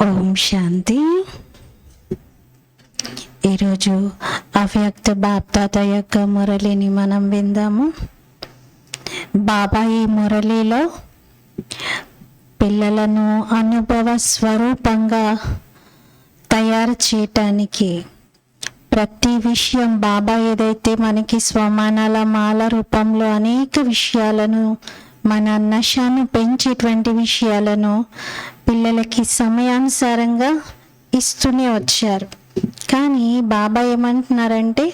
ఓం శాంతి. ఈరోజు అవ్యక్త బాప్దాత యొక్క మురళిని మనం విందాము. బాబా ఈ మురళిలో పిల్లలను అనుభవ స్వరూపంగా తయారు చేయటానికి ప్రతి విషయం బాబా ఏదైతే మనకి స్వమానాల మాల రూపంలో అనేక విషయాలను, మన నశను పెంచేటువంటి విషయాలను పిల్లలకి సమయానుసారంగా ఇస్తూనే వచ్చారు. కానీ బాబా ఏమంటున్నారంటే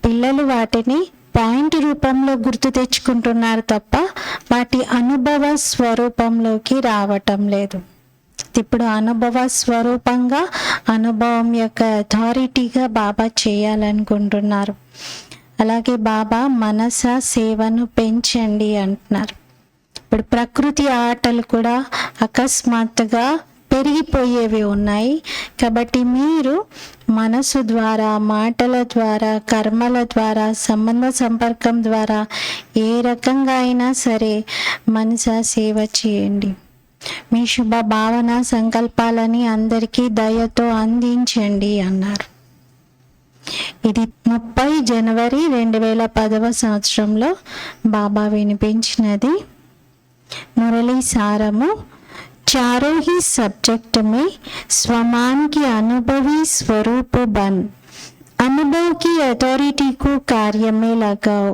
పిల్లలు వాటిని పాయింట్ రూపంలో గుర్తు తెచ్చుకుంటున్నారు తప్ప వాటి అనుభవ స్వరూపంలోకి రావటం లేదు. ఇప్పుడు అనుభవ స్వరూపంగా, అనుభవం యొక్క అథారిటీగా బాబా చేయాలనుకుంటున్నారు. అలాగే బాబా మనస సేవను పెంచండి అంటున్నారు. ఇప్పుడు ప్రకృతి ఆటలు కూడా అకస్మాత్తుగా పెరిగిపోయేవి ఉన్నాయి. కాబట్టి మీరు మనసు ద్వారా, మాటల ద్వారా, కర్మల ద్వారా, సంబంధ సంపర్కం ద్వారా ఏ రకంగా అయినా సరే మనస సేవ చేయండి. మీ శుభ భావన సంకల్పాలని అందరికీ దయతో అందించండి అన్నారు. ఇది 30 జనవరి 2010 బాబా వినిపించినది मुरली सारमु। चारों ही सब्जेक्ट में स्वमान की अनुभवी स्वरूप बन अनुभव की अथॉरिटी को कार्य में लगाओ।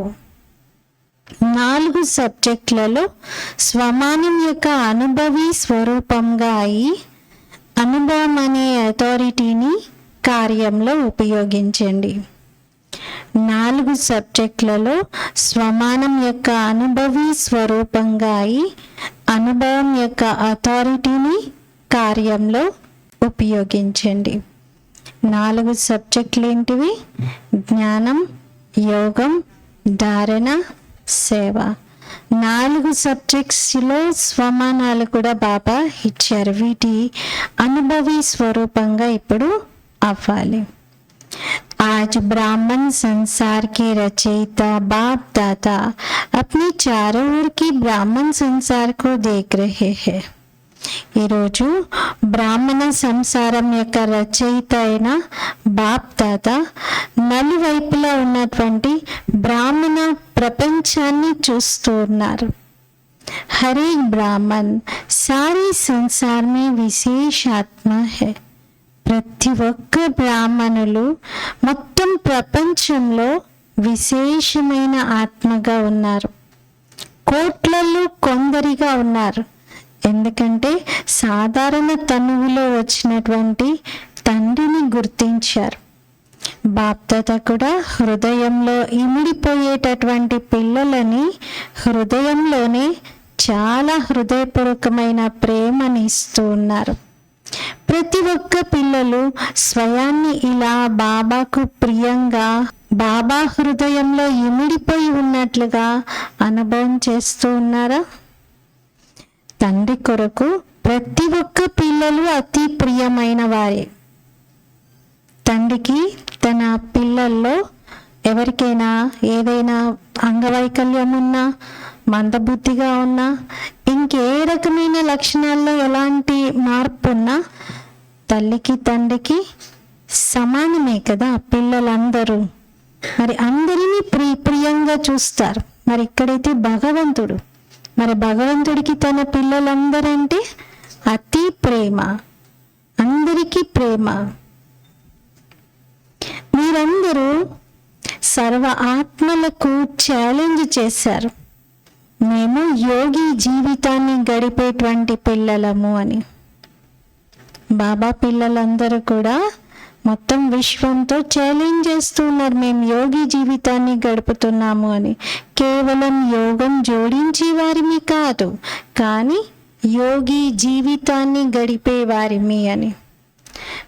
4 సబ్జెక్టులలో స్వమానం యొక్క అనుభవి స్వరూపంగా అయి అనుభవం అనే అథారిటీని కార్యంలో ఉపయోగించండి. 4 సబ్జెక్టులలో స్వమానం యొక్క అనుభవి స్వరూపంగా అయి అనుభవం యొక్క అథారిటీని కార్యంలో ఉపయోగించండి. 4 సబ్జెక్టులు ఏంటివి? జ్ఞానం, యోగం, ధారణ, సేవ. 4 సబ్జెక్ట్స్లో స్వమానాలు కూడా బాబా ఇచ్చారు. వీటి అనుభవి స్వరూపంగా ఇప్పుడు అవ్వాలి. आज ब्राह्मण संसार के रचयिता बाप दाता अपने चारों ओर की ब्राह्मण संसार को देख रहे हैं. ఈరోజు బ్రాహ్మణ సంసారం యొక్క రచయిత అయిన బాప్ దాత నలువైపులా ఉన్నటువంటి బ్రాహ్మణ ప్రపంచాన్ని చూస్తూ ఉన్నారు. హర్ ఏక్ బ్రాహ్మణ్ సారీ సంసార్ మే విశేష ఆత్మ హై. ప్రతి ఒక్క బ్రాహ్మణులు మొత్తం ప్రపంచంలో విశేషమైన ఆత్మగా ఉన్నారు. కోట్లలో కొందరిగా ఉన్నారు. ఎందుకంటే సాధారణ తనువులో వచ్చినటువంటి తండ్రిని గుర్తించారు. బాప్దాత కూడా హృదయంలో ఇమిడిపోయేటటువంటి పిల్లలని హృదయంలోనే చాలా హృదయపూర్వకమైన ప్రేమని ఇస్తూ ఉన్నారు. ప్రతి ఒక్క పిల్లలు స్వయాన్ని ఇలా బాబాకు ప్రియంగా, బాబా హృదయంలో ఇమిడిపోయి ఉన్నట్లుగా అనుభవం చేస్తూ ఉన్నారా? తండ్రి కొరకు ప్రతి ఒక్క పిల్లలు అతి ప్రియమైన వారే. తండ్రికి తన పిల్లల్లో ఎవరికైనా ఏదైనా అంగవైకల్యం ఉన్నా, మందబుద్ధిగా ఉన్నా, ఇంకే రకమైన లక్షణాల్లో ఎలాంటి మార్పు ఉన్నా తల్లికి తండ్రికి సమానమే కదా పిల్లలందరూ. మరి అందరినీ ప్రియంగా చూస్తారు. మరి ఇక్కడైతే భగవంతుడు, మరి భగవంతుడికి తన పిల్లలందరంటే అతి ప్రేమ, అందరికీ ప్రేమ. మీరందరూ సర్వ ఆత్మలకు ఛాలెంజ్ చేశారు, మేము యోగి జీవితాన్ని గడిపేటువంటి పిల్లలము అని. బాబా పిల్లలందరూ కూడా మొత్తం విశ్వంతో ఛాలెంజ్ చేస్తున్నారు, మేము యోగి జీవితాన్ని గడుపుతున్నాము అని. కేవలం యోగం జోడించే వారిమి కాదు, కానీ యోగి జీవితాన్ని గడిపే వారిమి అని.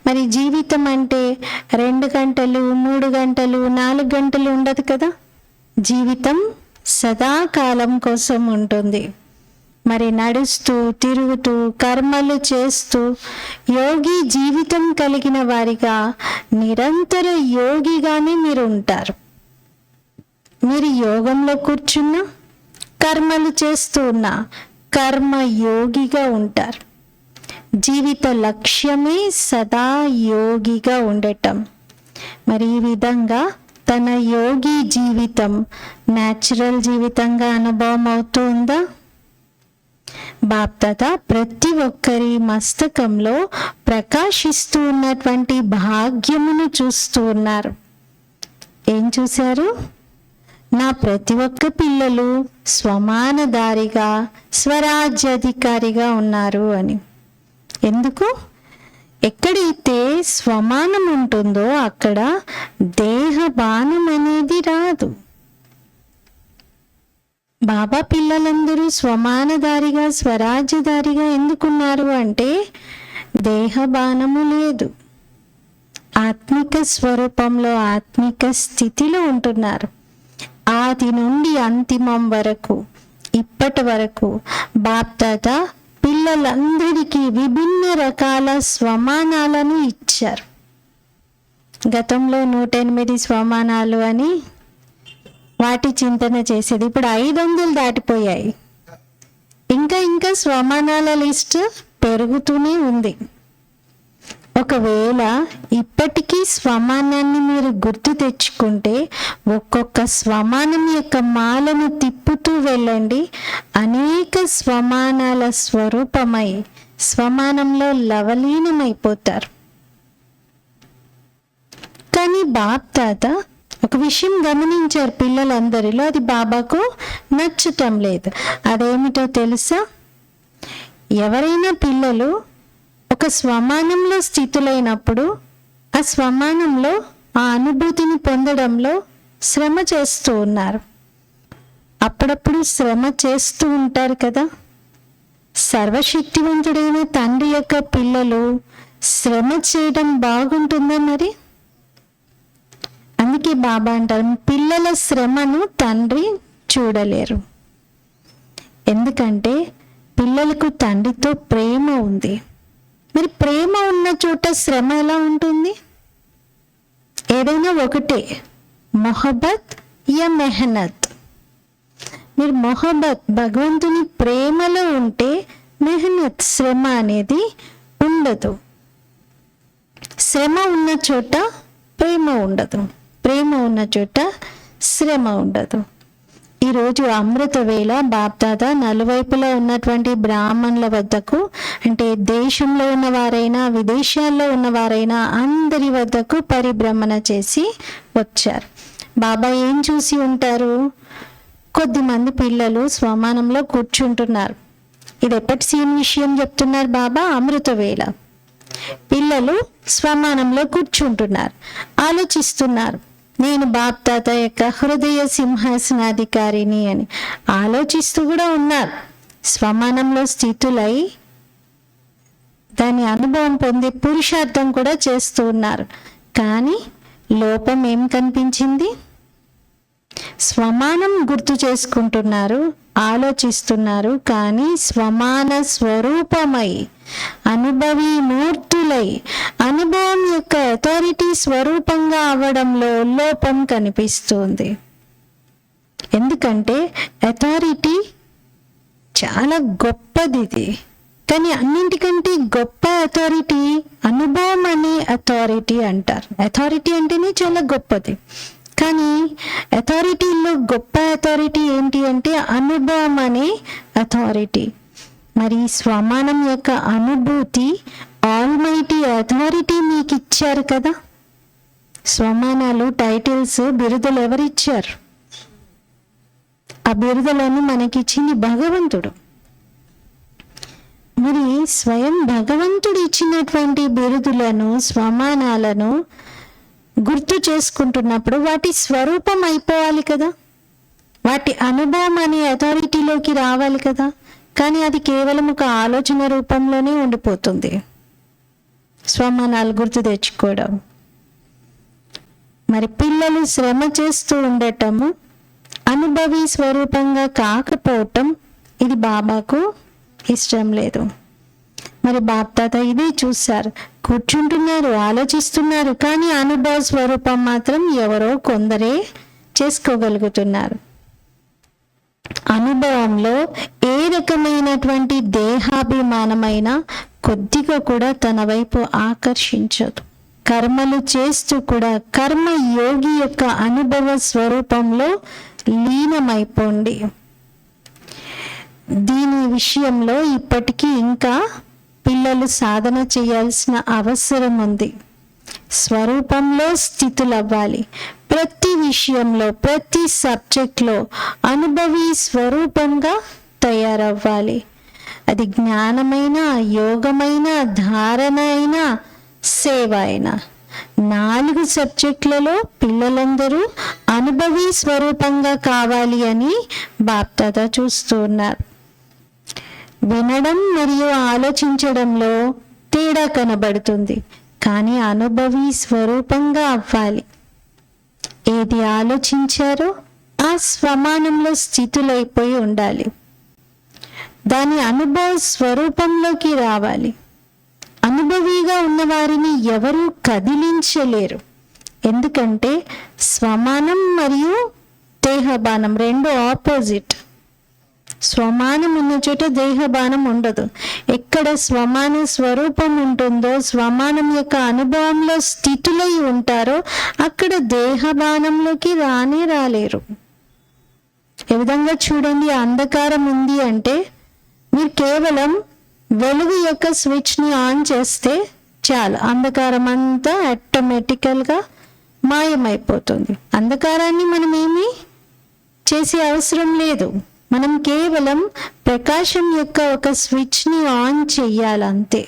మరి జీవితం అంటే 2 గంటలు, 3 గంటలు, 4 గంటలు ఉండదు కదా. జీవితం సదాకాలం కోసం ఉంటుంది. మరి నడుస్తూ, తిరుగుతూ, కర్మలు చేస్తూ యోగి జీవితం కలిగిన వారిగా నిరంతర యోగిగానే మీరు ఉంటారు. మీరు యోగంలో కూర్చున్నా, కర్మలు చేస్తూ ఉన్నా కర్మ యోగిగా ఉంటారు. జీవిత లక్ష్యమే సదా యోగిగా ఉండటం. మరి ఈ విధంగా తన యోగి జీవితం న్యాచురల్ జీవితంగా అనుభవం అవుతూ ఉందా? బాప్దాదా ప్రతి ఒక్కరి మస్తకంలో ప్రకాశిస్తూ ఉన్నటువంటి భాగ్యమును చూస్తూ ఉన్నారు. ఏం చూశారు? నా ప్రతి ఒక్క పిల్లలు స్వమానదారిగా స్వరాజ్యాధికారిగా ఉన్నారు అని. ఎందుకు? ఎక్కడైతే స్వమానం ఉంటుందో అక్కడ దేహ బాణం అనేది రాదు. బాబా పిల్లలందరూ స్వమానదారిగా స్వరాజ్యదారిగా ఎందుకున్నారు అంటే దేహ బాణము లేదు. ఆత్మిక స్వరూపంలో ఆత్మిక స్థితిలో ఉంటున్నారు. ఆది నుండి అంతిమం వరకు ఇప్పటి వరకు బాప్దాదా పిల్లలందరికీ విభిన్న రకాల స్వమానాలను ఇచ్చారు. గతంలో 108 స్వమానాలు అని వాటి చింతన చేసేది. ఇప్పుడు 500 దాటిపోయాయి. ఇంకా స్వమానాల లిస్ట్ పెరుగుతూనే ఉంది. ఒకవేళ ఇప్పటికీ స్వమానాన్ని మీరు గుర్తు తెచ్చుకుంటే ఒక్కొక్క స్వమానం యొక్క మాలను తిప్పుతూ వెళ్ళండి. అనేక స్వమానాల స్వరూపమై స్వమానంలో లవలీనమైపోతారు. కానీ బాప్దాదా ఒక విషయం గమనించారు పిల్లలందరిలో, అది బాబాకు నచ్చటం లేదు. అదేమిటో తెలుసా? ఎవరైనా పిల్లలు ఒక స్వమానంలో స్థితులైనప్పుడు ఆ స్వమానంలో ఆ అనుభూతిని పొందడంలో శ్రమ చేస్తూ ఉన్నారు. అప్పుడప్పుడు శ్రమ చేస్తూ ఉంటారు కదా. సర్వశక్తివంతుడైన తండ్రి యొక్క పిల్లలు శ్రమ చేయడం బాగుంటుందా? మరి అందుకే బాబా అంటారు, పిల్లల శ్రమను తండ్రి చూడలేరు. ఎందుకంటే పిల్లలకు తండ్రితో ప్రేమ ఉంది. మరి ప్రేమ ఉన్న చోట శ్రమ ఎలా ఉంటుంది? ఏదైనా ఒకటే, మొహబ్బత్ యా మెహనత్. మీరు మొహబ్బత్ భగవంతుని ప్రేమలో ఉంటే మెహనత్ శ్రమ అనేది ఉండదు. శ్రమ ఉన్న చోట ప్రేమ ఉండదు, ప్రేమ ఉన్న చోట శ్రమ ఉండదు. ఈరోజు అమృత వేళ బాప్దాదా నలువైపులా ఉన్నటువంటి బ్రాహ్మణుల వద్దకు, అంటే దేశంలో ఉన్నవారైనా విదేశాల్లో ఉన్నవారైనా అందరి వద్దకు పరిభ్రమణ చేసి వచ్చారు. బాబా ఏం చూసి ఉంటారు? కొద్దిమంది పిల్లలు స్వమానంలో కూర్చుంటున్నారు. ఇది ఎప్పటి సీన్ విషయం చెప్తున్నారు బాబా? అమృత వేళ పిల్లలు స్వమానంలో కూర్చుంటున్నారు, ఆలోచిస్తున్నారు, నేను బాప్దాదా యొక్క హృదయ సింహాసనాధికారిని అని ఆలోచిస్తూ కూడా ఉన్నారు. స్వమానంలో స్థితులై దాని అనుభవం పొంది పురుషార్థం కూడా చేస్తూ ఉన్నారు. కానీ లోపం ఏం కనిపించింది? స్వమానం గుర్తు చేసుకుంటున్నారు, ఆలోచిస్తున్నారు, కానీ స్వమాన స్వరూపమై అనుభవీ మూర్తులై అనుభవం యొక్క అథారిటీ స్వరూపంగా అవ్వడంలో లోపం కనిపిస్తుంది. ఎందుకంటే అథారిటీ చాలా గొప్పది, కానీ అన్నింటికంటే గొప్ప అథారిటీ అనుభవం అనే అథారిటీ అంటారు. అథారిటీ అంటేనే చాలా గొప్పది, కానీ అథారిటీలో గొప్ప అథారిటీ ఏంటి అంటే అనుభవం అనే అథారిటీ. మరి స్వమానం యొక్క అనుభూతి ఆల్మైటీ అథారిటీ మీకు ఇచ్చారు కదా. స్వమానాలు, టైటిల్స్, బిరుదులు ఎవరిచ్చారు? ఆ బిరుదులను మనకిచ్చింది భగవంతుడు. మరి స్వయం భగవంతుడు ఇచ్చినటువంటి బిరుదులను, స్వమానాలను గుర్తు చేసుకుంటున్నప్పుడు వాటి స్వరూపం అయిపోవాలి కదా, వాటి అనుభవం అనే అథారిటీలోకి రావాలి కదా. కానీ అది కేవలం ఒక ఆలోచన రూపంలోనే ఉండిపోతుంది. స్వమానాలు గుర్తు తెచ్చుకోవడం, మరి పిల్లలు శ్రమ చేస్తూ ఉండటము, అనుభవి స్వరూపంగా కాకపోవటం, ఇది బాబాకు ఇష్టం లేదు. మరి బాప్దాదా ఇదే చూశారు. కూర్చుంటున్నారు, ఆలోచిస్తున్నారు, కానీ అనుభవ స్వరూపం మాత్రం ఎవరో కొందరే చేసుకోగలుగుతున్నారు. అనుభవంలో ఏ రకమైనటువంటి దేహాభిమానమైనా కొద్దిగా కూడా తన వైపు ఆకర్షించదు. కర్మలు చేస్తూ కూడా కర్మయోగి యొక్క అనుభవ స్వరూపంలో లీనమైపోండి. దీని విషయంలో ఇప్పటికీ ఇంకా పిల్లలు సాధన చేయాల్సిన అవసరం ఉంది. స్వరూపంలో స్థితులవ్వాలి. ప్రతి విషయంలో, ప్రతి సబ్జెక్ట్లో అనుభవి స్వరూపంగా తయారవ్వాలి. అది జ్ఞానమైన, యోగమైన, ధారణ అయినా, సేవ అయినా 4 సబ్జెక్టులలో పిల్లలందరూ అనుభవి స్వరూపంగా కావాలి అని బాప్దాదా చూస్తూ ఉన్నారు. వినడం మరియు ఆలోచించడంలో తేడా కనబడుతుంది, కానీ అనుభవి స్వరూపంగా అవ్వాలి. ఏది ఆలోచించారో ఆ స్వమానంలో స్థితులైపోయి ఉండాలి. దాని అనుభవ స్వరూపంలోకి రావాలి. అనుభవిగా ఉన్నవారిని ఎవరూ కదిలించలేరు. ఎందుకంటే స్వమానం మరియు దేహబానం రెండు ఆపోజిట్. స్వమానం ఉన్న చోట దేహబానం ఉండదు. ఎక్కడ స్వమాన స్వరూపం ఉంటుందో, స్వమానం యొక్క అనుభవంలో స్థితులై ఉంటారో అక్కడ దేహబానంలోకి రాలేరు. ఏ విధంగా చూడండి, అంధకారం ఉంది అంటే మీరు కేవలం వెలుగు యొక్క స్విచ్ని ఆన్ చేస్తే చాలు, అంధకారం అంతా ఆటోమేటికల్గా మాయమైపోతుంది. అంధకారాన్ని మనం ఏమీ చేసే అవసరం లేదు. మనం కేవలం ప్రకాశం యొక్క ఒక స్విచ్ని ఆన్ చెయ్యాలంతే.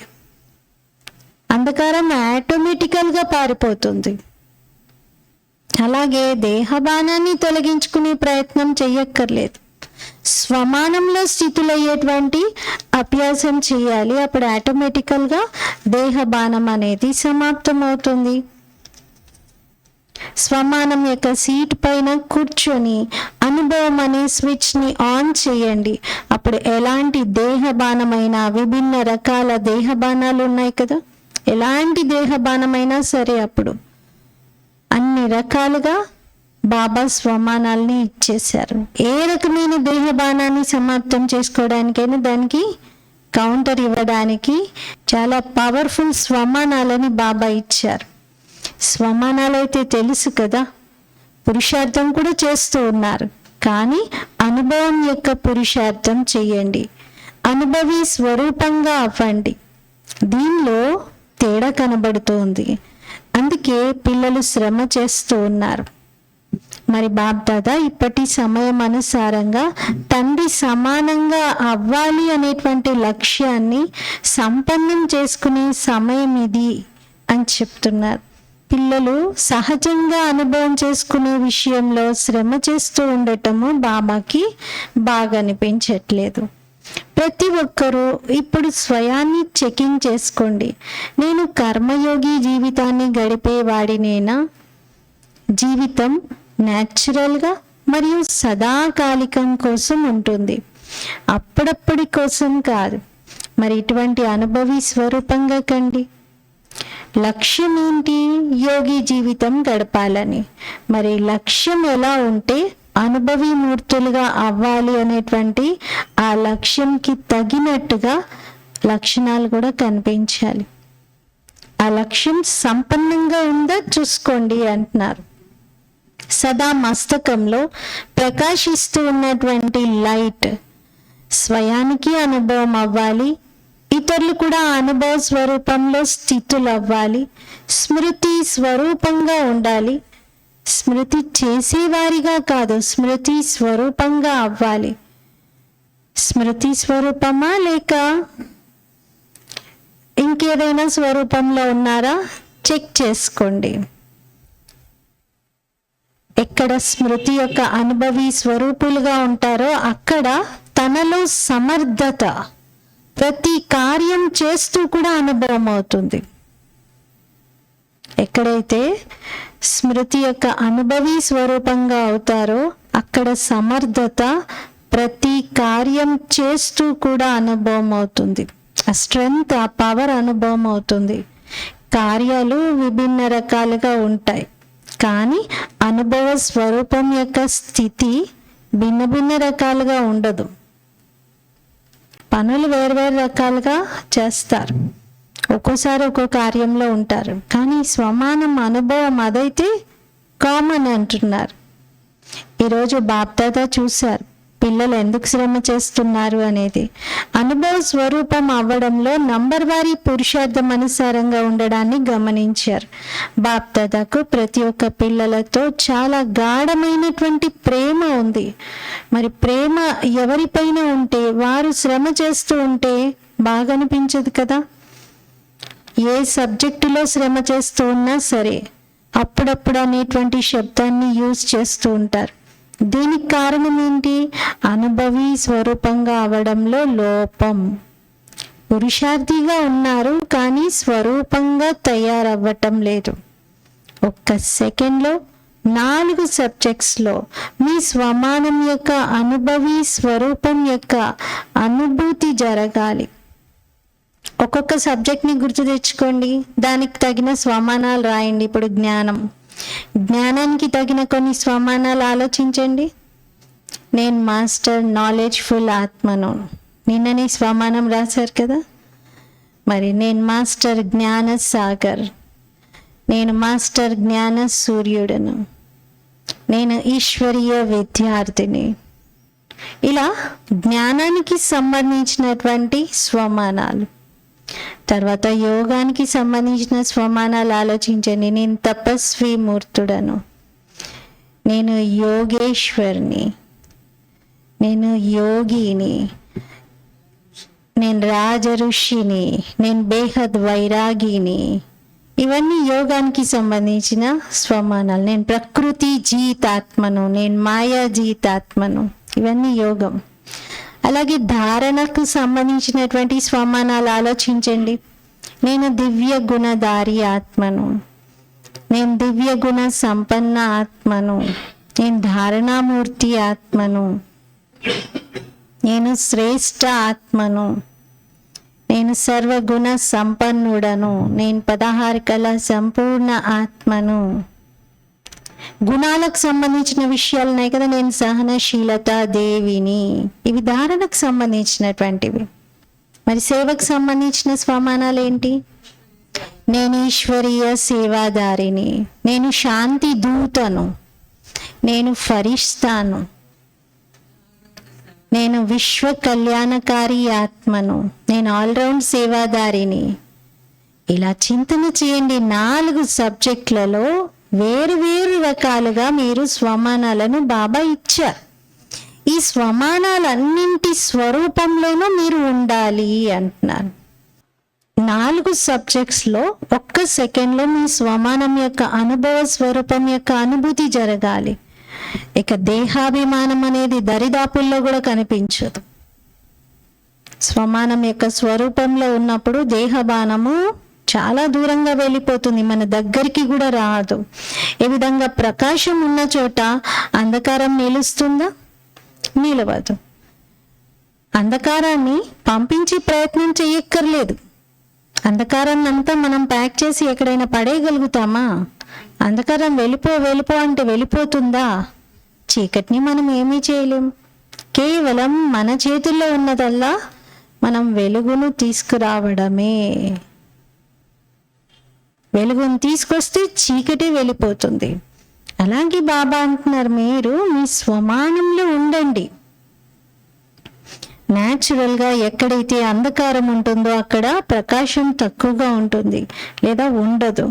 అంధకారం ఆటోమేటికల్గా పారిపోతుంది. అలాగే దేహబానాన్ని తొలగించుకునే ప్రయత్నం చెయ్యక్కర్లేదు. స్వమానంలో స్థితులయ్యేటువంటి అభ్యాసం చేయాలి. అప్పుడు ఆటోమేటికల్గా దేహబానం అనేది సమాప్తమవుతుంది. స్వమానం యొక్క సీట్ పైన కూర్చొని అనుభవం అనే స్విచ్ని ఆన్ చేయండి. అప్పుడు ఎలాంటి దేహబానమైనా, విభిన్న రకాల దేహబానాలు ఉన్నాయి కదా, ఎలాంటి దేహబానమైనా సరే అప్పుడు అన్ని రకాలుగా బాబా స్వమానాల్ని ఇచ్చేశారు. ఏ రకమైన దేహబానాన్ని సమాప్తం చేసుకోవడానికైనా దానికి కౌంటర్ ఇవ్వడానికి చాలా పవర్ఫుల్ స్వమానాలని బాబా ఇచ్చారు. స్వమానాలు అయితే తెలుసు కదా, పురుషార్థం కూడా చేస్తూ ఉన్నారు, కానీ అనుభవం యొక్క పురుషార్థం చెయ్యండి. అనుభవి స్వరూపంగా అవ్వండి. దీనిలో తేడా కనబడుతోంది. అందుకే పిల్లలు శ్రమ చేస్తూ ఉన్నారు. మరి బాప్దాదా ఇప్పటి సమయం అనుసారంగా తండ్రి సమానంగా అవ్వాలి అనేటువంటి లక్ష్యాన్ని సంపన్నం చేసుకునే సమయం ఇది అని చెప్తున్నారు. పిల్లలు సహజంగా అనుభవం చేసుకునే విషయంలో శ్రమ చేస్తూ ఉండటము బాబాకి బాగా అనిపించట్లేదు. ప్రతి ఒక్కరూ ఇప్పుడు స్వయాన్ని చెకింగ్ చేసుకోండి. నేను కర్మయోగి జీవితాన్ని గడిపేవాడినేనా? జీవితం న్యాచురల్గా మరియు సదాకాలికం కోసం ఉంటుంది, అప్పుడప్పటి కోసం కాదు. మరి ఇటువంటి అనుభవి స్వరూపంగా కండి. లక్ష్యం ఏంటి? యోగి జీవితం గడపాలని. మరి లక్ష్యం ఎలా ఉంటే అనుభవి మూర్తులుగా అవ్వాలి అనేటువంటి ఆ లక్ష్యంకి తగినట్టుగా లక్షణాలు కూడా కనిపించాలి. ఆ లక్ష్యం సంపన్నంగా ఉందా చూసుకోండి అంటున్నారు. సదా మస్తకంలో ప్రకాశిస్తూ ఉన్నటువంటి లైట్ స్వయానికి అనుభవం అవ్వాలి, ఇతరులు కూడా అనుభవ స్వరూపంలో స్థితులు అవ్వాలి. స్మృతి స్వరూపంగా ఉండాలి. స్మృతి చేసేవారిగా కాదు, స్మృతి స్వరూపంగా అవ్వాలి. స్మృతి స్వరూపమా లేక ఇంకేదైనా స్వరూపంలో ఉన్నారా చెక్ చేసుకోండి. ఎక్కడ స్మృతి యొక్క అనుభవి స్వరూపులుగా ఉంటారో అక్కడ తనలో సమర్థత, ప్రతి కార్యం చేస్తూ కూడా అనుభవం అవుతుంది. ఎక్కడైతే స్మృతి యొక్క అనుభవి స్వరూపంగా అవుతారో అక్కడ సమర్థత, ప్రతి కార్యం చేస్తూ కూడా అనుభవం అవుతుంది. ఆ స్ట్రెంగ్త్, ఆ పవర్ అనుభవం అవుతుంది. కార్యాలు విభిన్న రకాలుగా ఉంటాయి, కానీ అనుభవ స్వరూపం యొక్క స్థితి భిన్న భిన్న రకాలుగా ఉండదు, పనులు వేరు రకాలుగా చేస్తారు, ఒక్కోసారి ఒక్కో కార్యంలో ఉంటారు. కానీ స్వమానం అనుభవం అదైతే కామన్ అంటున్నారు. ఈరోజు బాప్దాదా చూశారు పిల్లలు ఎందుకు శ్రమ చేస్తున్నారు అనేది. అనుభవ స్వరూపం అవ్వడంలో నంబర్ వారీ పురుషార్థం అనుసారంగా ఉండడాన్ని గమనించారు. బాప్దాదాకు ప్రతి ఒక్క పిల్లలతో చాలా గాఢమైనటువంటి ప్రేమ ఉంది. మరి ప్రేమ ఎవరిపైన ఉంటే, వారు శ్రమ చేస్తూ ఉంటే బాగా అనిపించదు కదా. ఏ సబ్జెక్టులో శ్రమ చేస్తూ ఉన్నా సరే అప్పుడప్పుడు అనేటువంటి శబ్దాన్ని యూజ్ చేస్తూ ఉంటారు. దీనికి కారణం ఏంటి? అనుభవి స్వరూపంగా అవడంలో లోపం. పురుషార్థిగా ఉన్నారు కానీ స్వరూపంగా తయారవ్వటం లేదు. ఒక్క సెకండ్లో 4 సబ్జెక్ట్స్లో మీ స్వమానం యొక్క అనుభవి స్వరూపం యొక్క అనుభూతి జరగాలి. ఒక్కొక్క సబ్జెక్ట్ని గుర్తు తెచ్చుకోండి, దానికి తగిన స్వమానాలు రాయండి. ఇప్పుడు జ్ఞానానికి తగిన కొన్ని స్వమానాలు ఆలోచించండి. నేను మాస్టర్ నాలెడ్జ్ఫుల్ ఆత్మను, నిన్ననే స్వమానం రాశారు కదా. మరి నేను మాస్టర్ జ్ఞాన సాగర్, నేను మాస్టర్ జ్ఞాన సూర్యుడను, నేను ఈశ్వరీయ విద్యార్థిని. ఇలా జ్ఞానానికి సంబంధించినటువంటి స్వమానాలు. తర్వాత యోగానికి సంబంధించిన స్వమానాలు ఆలోచించండి. నేను తపస్వి మూర్తుడను, నేను యోగేశ్వర్ని, నేను యోగిని, నేను రాజఋషిని, నేను బేహద్ వైరాగిని. ఇవన్నీ యోగానికి సంబంధించిన స్వమానాలు. నేను ప్రకృతి జీతాత్మను, నేను మాయా జీతాత్మను. ఇవన్నీ యోగం. అలాగే ధారణకు సంబంధించినటువంటి స్వమానాలు ఆలోచించండి. నేను దివ్య గుణధారి ఆత్మను, నేను దివ్య గుణ సంపన్న ఆత్మను, నేను ధారణామూర్తి ఆత్మను, నేను శ్రేష్ఠ ఆత్మను, నేను సర్వగుణ సంపన్నుడను, నేను 16 కళ సంపూర్ణ ఆత్మను. గుణాలకు సంబంధించిన విషయాలు ఉన్నాయి కదా. నేను సహనశీలత దేవిని. ఇవి ధారణకు సంబంధించినటువంటివి. మరి సేవకు సంబంధించిన స్వమానాలు ఏంటి? నేను ఈశ్వరీయ సేవాదారిని, నేను శాంతి దూతను, నేను ఫరిస్తాను, నేను విశ్వ కళ్యాణకారి ఆత్మను, నేను ఆల్రౌండ్ సేవాదారిని. ఇలా చింతన చేయండి. 4 సబ్జెక్టులలో వేరు రకాలుగా మీరు స్వమానాలను బాబా ఇచ్చారు. ఈ స్వమానాలన్నింటి స్వరూపంలోనూ మీరు ఉండాలి అంటున్నారు. 4 సబ్జెక్ట్స్లో ఒక్క సెకండ్లో మీ స్వమానం యొక్క అనుభవ స్వరూపం యొక్క అనుభూతి జరగాలి. ఇక దేహాభిమానం అనేది దరిదాపుల్లో కూడా కనిపించదు. స్వమానం యొక్క స్వరూపంలో ఉన్నప్పుడు దేహబానము చాలా దూరంగా వెళ్ళిపోతుంది, మన దగ్గరికి కూడా రాదు. ఏ విధంగా ప్రకాశం ఉన్న చోట అంధకారం నిలుస్తుందా? నిలవదు. అంధకారాన్ని పంపించి ప్రయత్నం చేయక్కర్లేదు. అంధకారాన్ని అంతా మనం ప్యాక్ చేసి ఎక్కడైనా పడేయగలుగుతామా? అంధకారం వెళ్ళిపో అంటే వెళ్ళిపోతుందా? చీకటిని మనం ఏమీ చేయలేం. కేవలం మన చేతుల్లో ఉన్నదల్లా మనం వెలుగును తీసుకురావడమే. వెలుగును తీసుకొస్తే చీకటి వెళ్ళిపోతుంది. అలాగే బాబా అంటున్నారు, మీరు మీ స్వమానంలో ఉండండి. న్యాచురల్గా ఎక్కడైతే అంధకారం ఉంటుందో అక్కడ ప్రకాశం తక్కువగా ఉంటుంది లేదా ఉండదు.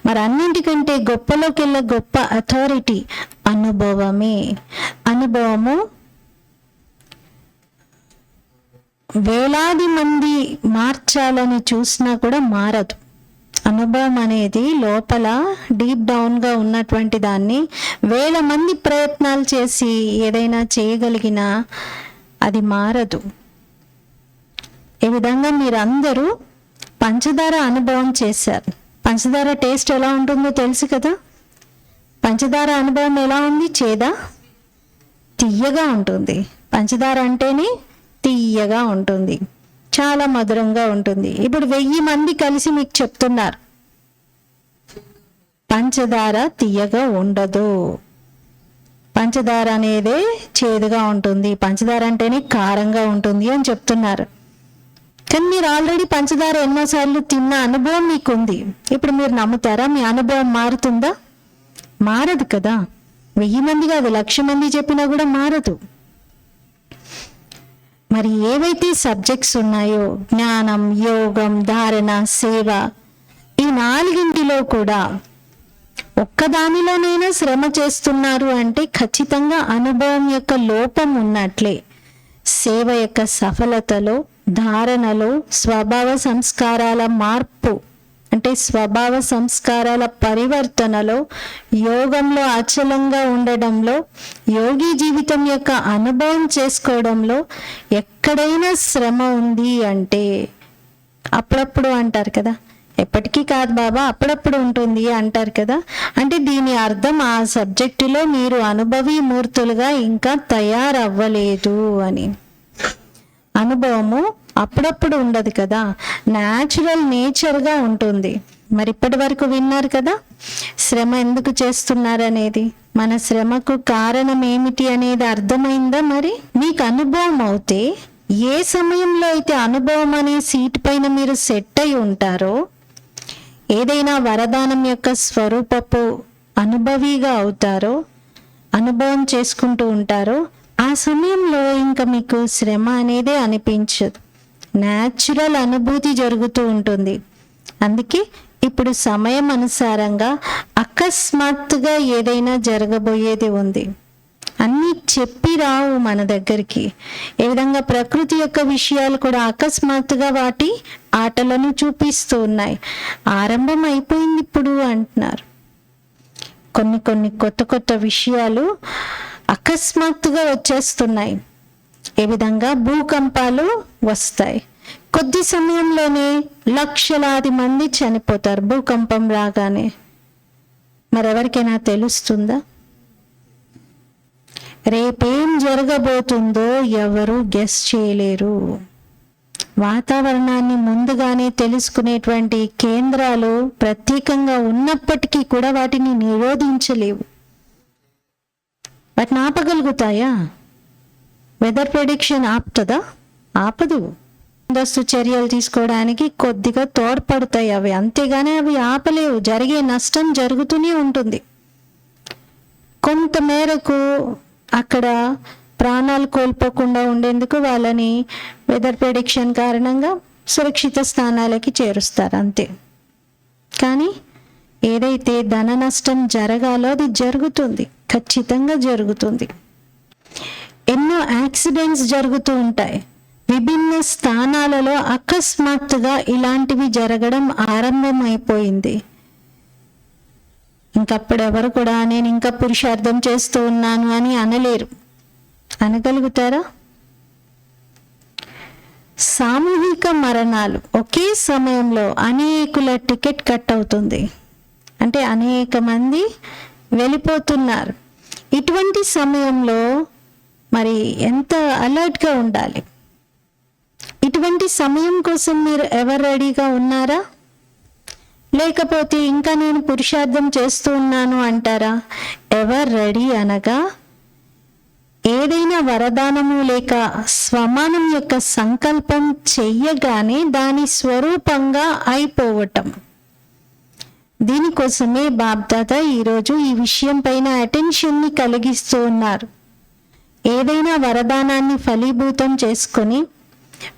మరి అన్నింటికంటే గొప్పలోకెల్లా గొప్ప అథారిటీ అనుభవమే. అనుభవము వేలాది మంది మార్చాలని చూసినా కూడా మారదు. అనుభవం అనేది లోపల డీప్ డౌన్గా ఉన్నటువంటి దాన్ని వేల మంది ప్రయత్నాలు చేసి ఏదైనా చేయగలిగినా అది మారదు. ఈ విధంగా మీరందరూ పంచదార అనుభవం చేశారు. పంచదార టేస్ట్ ఎలా ఉంటుందో తెలుసు కదా. పంచదార అనుభవం ఎలా ఉంది? చేదా? తియ్యగా ఉంటుంది. పంచదార అంటేనే తియ్యగా ఉంటుంది, చాలా మధురంగా ఉంటుంది. ఇప్పుడు 1000 మంది కలిసి మీకు చెప్తున్నారు పంచదార తియ్యగా ఉండదు, పంచదార అనేదే చేదుగా ఉంటుంది, పంచదార అంటేనే కారంగా ఉంటుంది అని చెప్తున్నారు. కానీ మీరు ఆల్రెడీ పంచదార ఎన్నోసార్లు తిన్న అనుభవం మీకుంది. ఇప్పుడు మీరు నమ్ముతారా? మీ అనుభవం మారుతుందా? మారదు కదా. 1000 మంది కాదు, 1,00,000 మంది చెప్పినా కూడా మారదు. మరి ఏవైతే సబ్జెక్ట్స్ ఉన్నాయో, జ్ఞానం, యోగం, ధారణ, సేవ, ఈ 4 కూడా ఒక్కదానిలోనైనా శ్రమ చేస్తున్నారు అంటే ఖచ్చితంగా అనుభవం యొక్క లోపం ఉన్నట్లే. సేవ యొక్క సఫలతలో, ధారణలో, స్వభావ సంస్కారాల మార్పు అంటే స్వభావ సంస్కారాల పరివర్తనలో, యోగంలో అచలంగా ఉండడంలో, యోగి జీవితం యొక్క అనుభవం చేసుకోవడంలో ఎక్కడైనా శ్రమ ఉంది అంటే, అప్పుడప్పుడు అంటారు కదా, ఎప్పటికీ కాదు బాబా అప్పుడప్పుడు ఉంటుంది అంటారు కదా, అంటే దీని అర్థం ఆ సబ్జెక్టులో మీరు అనుభవీ మూర్తులుగా ఇంకా తయారవ్వలేదు అని. అనుభవము అప్పుడప్పుడు ఉండదు కదా, నేచర్గా ఉంటుంది. మరి ఇప్పటి వరకు విన్నారు కదా శ్రమ ఎందుకు చేస్తున్నారు అనేది. మన శ్రమకు కారణం ఏమిటి అనేది అర్థమైందా? మరి మీకు అనుభవం అవుతే, ఏ సమయంలో అయితే అనుభవం అనే సీట్ పైన మీరు సెట్ అయి ఉంటారో, ఏదైనా వరదానం యొక్క స్వరూపపు అనుభవిగా అవుతారో, అనుభవం చేసుకుంటూ ఉంటారో, ఆ సమయంలో ఇంకా మీకు శ్రమ అనేదే అనిపించదు. న్యాచురల్ అనుభూతి జరుగుతూ ఉంటుంది. అందుకే ఇప్పుడు సమయం అనుసారంగా అకస్మాత్తుగా ఏదైనా జరగబోయేది ఉంది. అన్నీ చెప్పి రావు మన దగ్గరికి. ఏ విధంగా ప్రకృతి యొక్క విషయాలు కూడా అకస్మాత్తుగా వాటి ఆటలను చూపిస్తూ ఉన్నాయి. ఆరంభం అయిపోయింది ఇప్పుడు అంటున్నారు. కొన్ని కొత్త విషయాలు అకస్మాత్తుగా వచ్చేస్తున్నాయి. ఏ విధంగా భూకంపాలు వస్తాయి. కొద్ది సమయంలోనే లక్షలాది మంది చనిపోతారు భూకంపం రాగానే. మరెవరికైనా తెలుస్తుందా? రేపేం జరగబోతుందో ఎవరు గెస్ చేయలేరు. వాతావరణాన్ని ముందుగానే తెలుసుకునేటువంటి కేంద్రాలు ప్రత్యేకంగా ఉన్నప్పటికీ కూడా వాటిని నిరోధించలేవు. వాటిని ఆపగలుగుతాయా? Weather prediction ఆపుతుందా? ఆపదు. ముందస్తు చర్యలు తీసుకోవడానికి కొద్దిగా తోడ్పడతాయి అవి, అంతేగాని అవి ఆపలేవు. జరిగే నష్టం జరుగుతూనే ఉంటుంది. కొంత మేరకు అక్కడ ప్రాణాలు కోల్పోకుండా ఉండేందుకు వాళ్ళని వెదర్ ప్రెడిక్షన్ కారణంగా సురక్షిత స్థానాలకి చేరుస్తారు అంతే. కానీ ఏదైతే ధన నష్టం జరగాలో అది జరుగుతుంది, ఖచ్చితంగా జరుగుతుంది. ఎన్నో యాక్సిడెంట్స్ జరుగుతూ ఉంటాయి. విభిన్న స్థానాలలో అకస్మాత్తుగా ఇలాంటివి జరగడం ఆరంభమైపోయింది. ఇంకప్పుడెవరు కూడా నేను ఇంకా పురుషార్థం చేస్తూ ఉన్నాను అని అనలేరు. అనగలుగుతారా? సామూహిక మరణాలు ఒకే సమయంలో అనేకుల టికెట్ కట్ అవుతుంది. అంటే అనేక మంది వెళ్ళిపోతున్నారు. ఇటువంటి సమయంలో మరి ఎంత అలర్ట్గా ఉండాలి. ఇటువంటి సమయం కోసం మీరు ఎవరు రెడీగా ఉన్నారా? లేకపోతే ఇంకా నేను పురుషార్థం చేస్తూ ఉన్నాను అంటారా? ఎవరు రెడీ అనగా ఏదైనా వరదానము లేక స్వమానం యొక్క సంకల్పం చెయ్యగానే దాని స్వరూపంగా అయిపోవటం. దీనికోసమే బాబ్దాదా ఈరోజు ఈ విషయం పైన అటెన్షన్ని కలిగిస్తూ ఉన్నారు. ఏదైనా వరదానాన్ని ఫలీభూతం చేసుకొని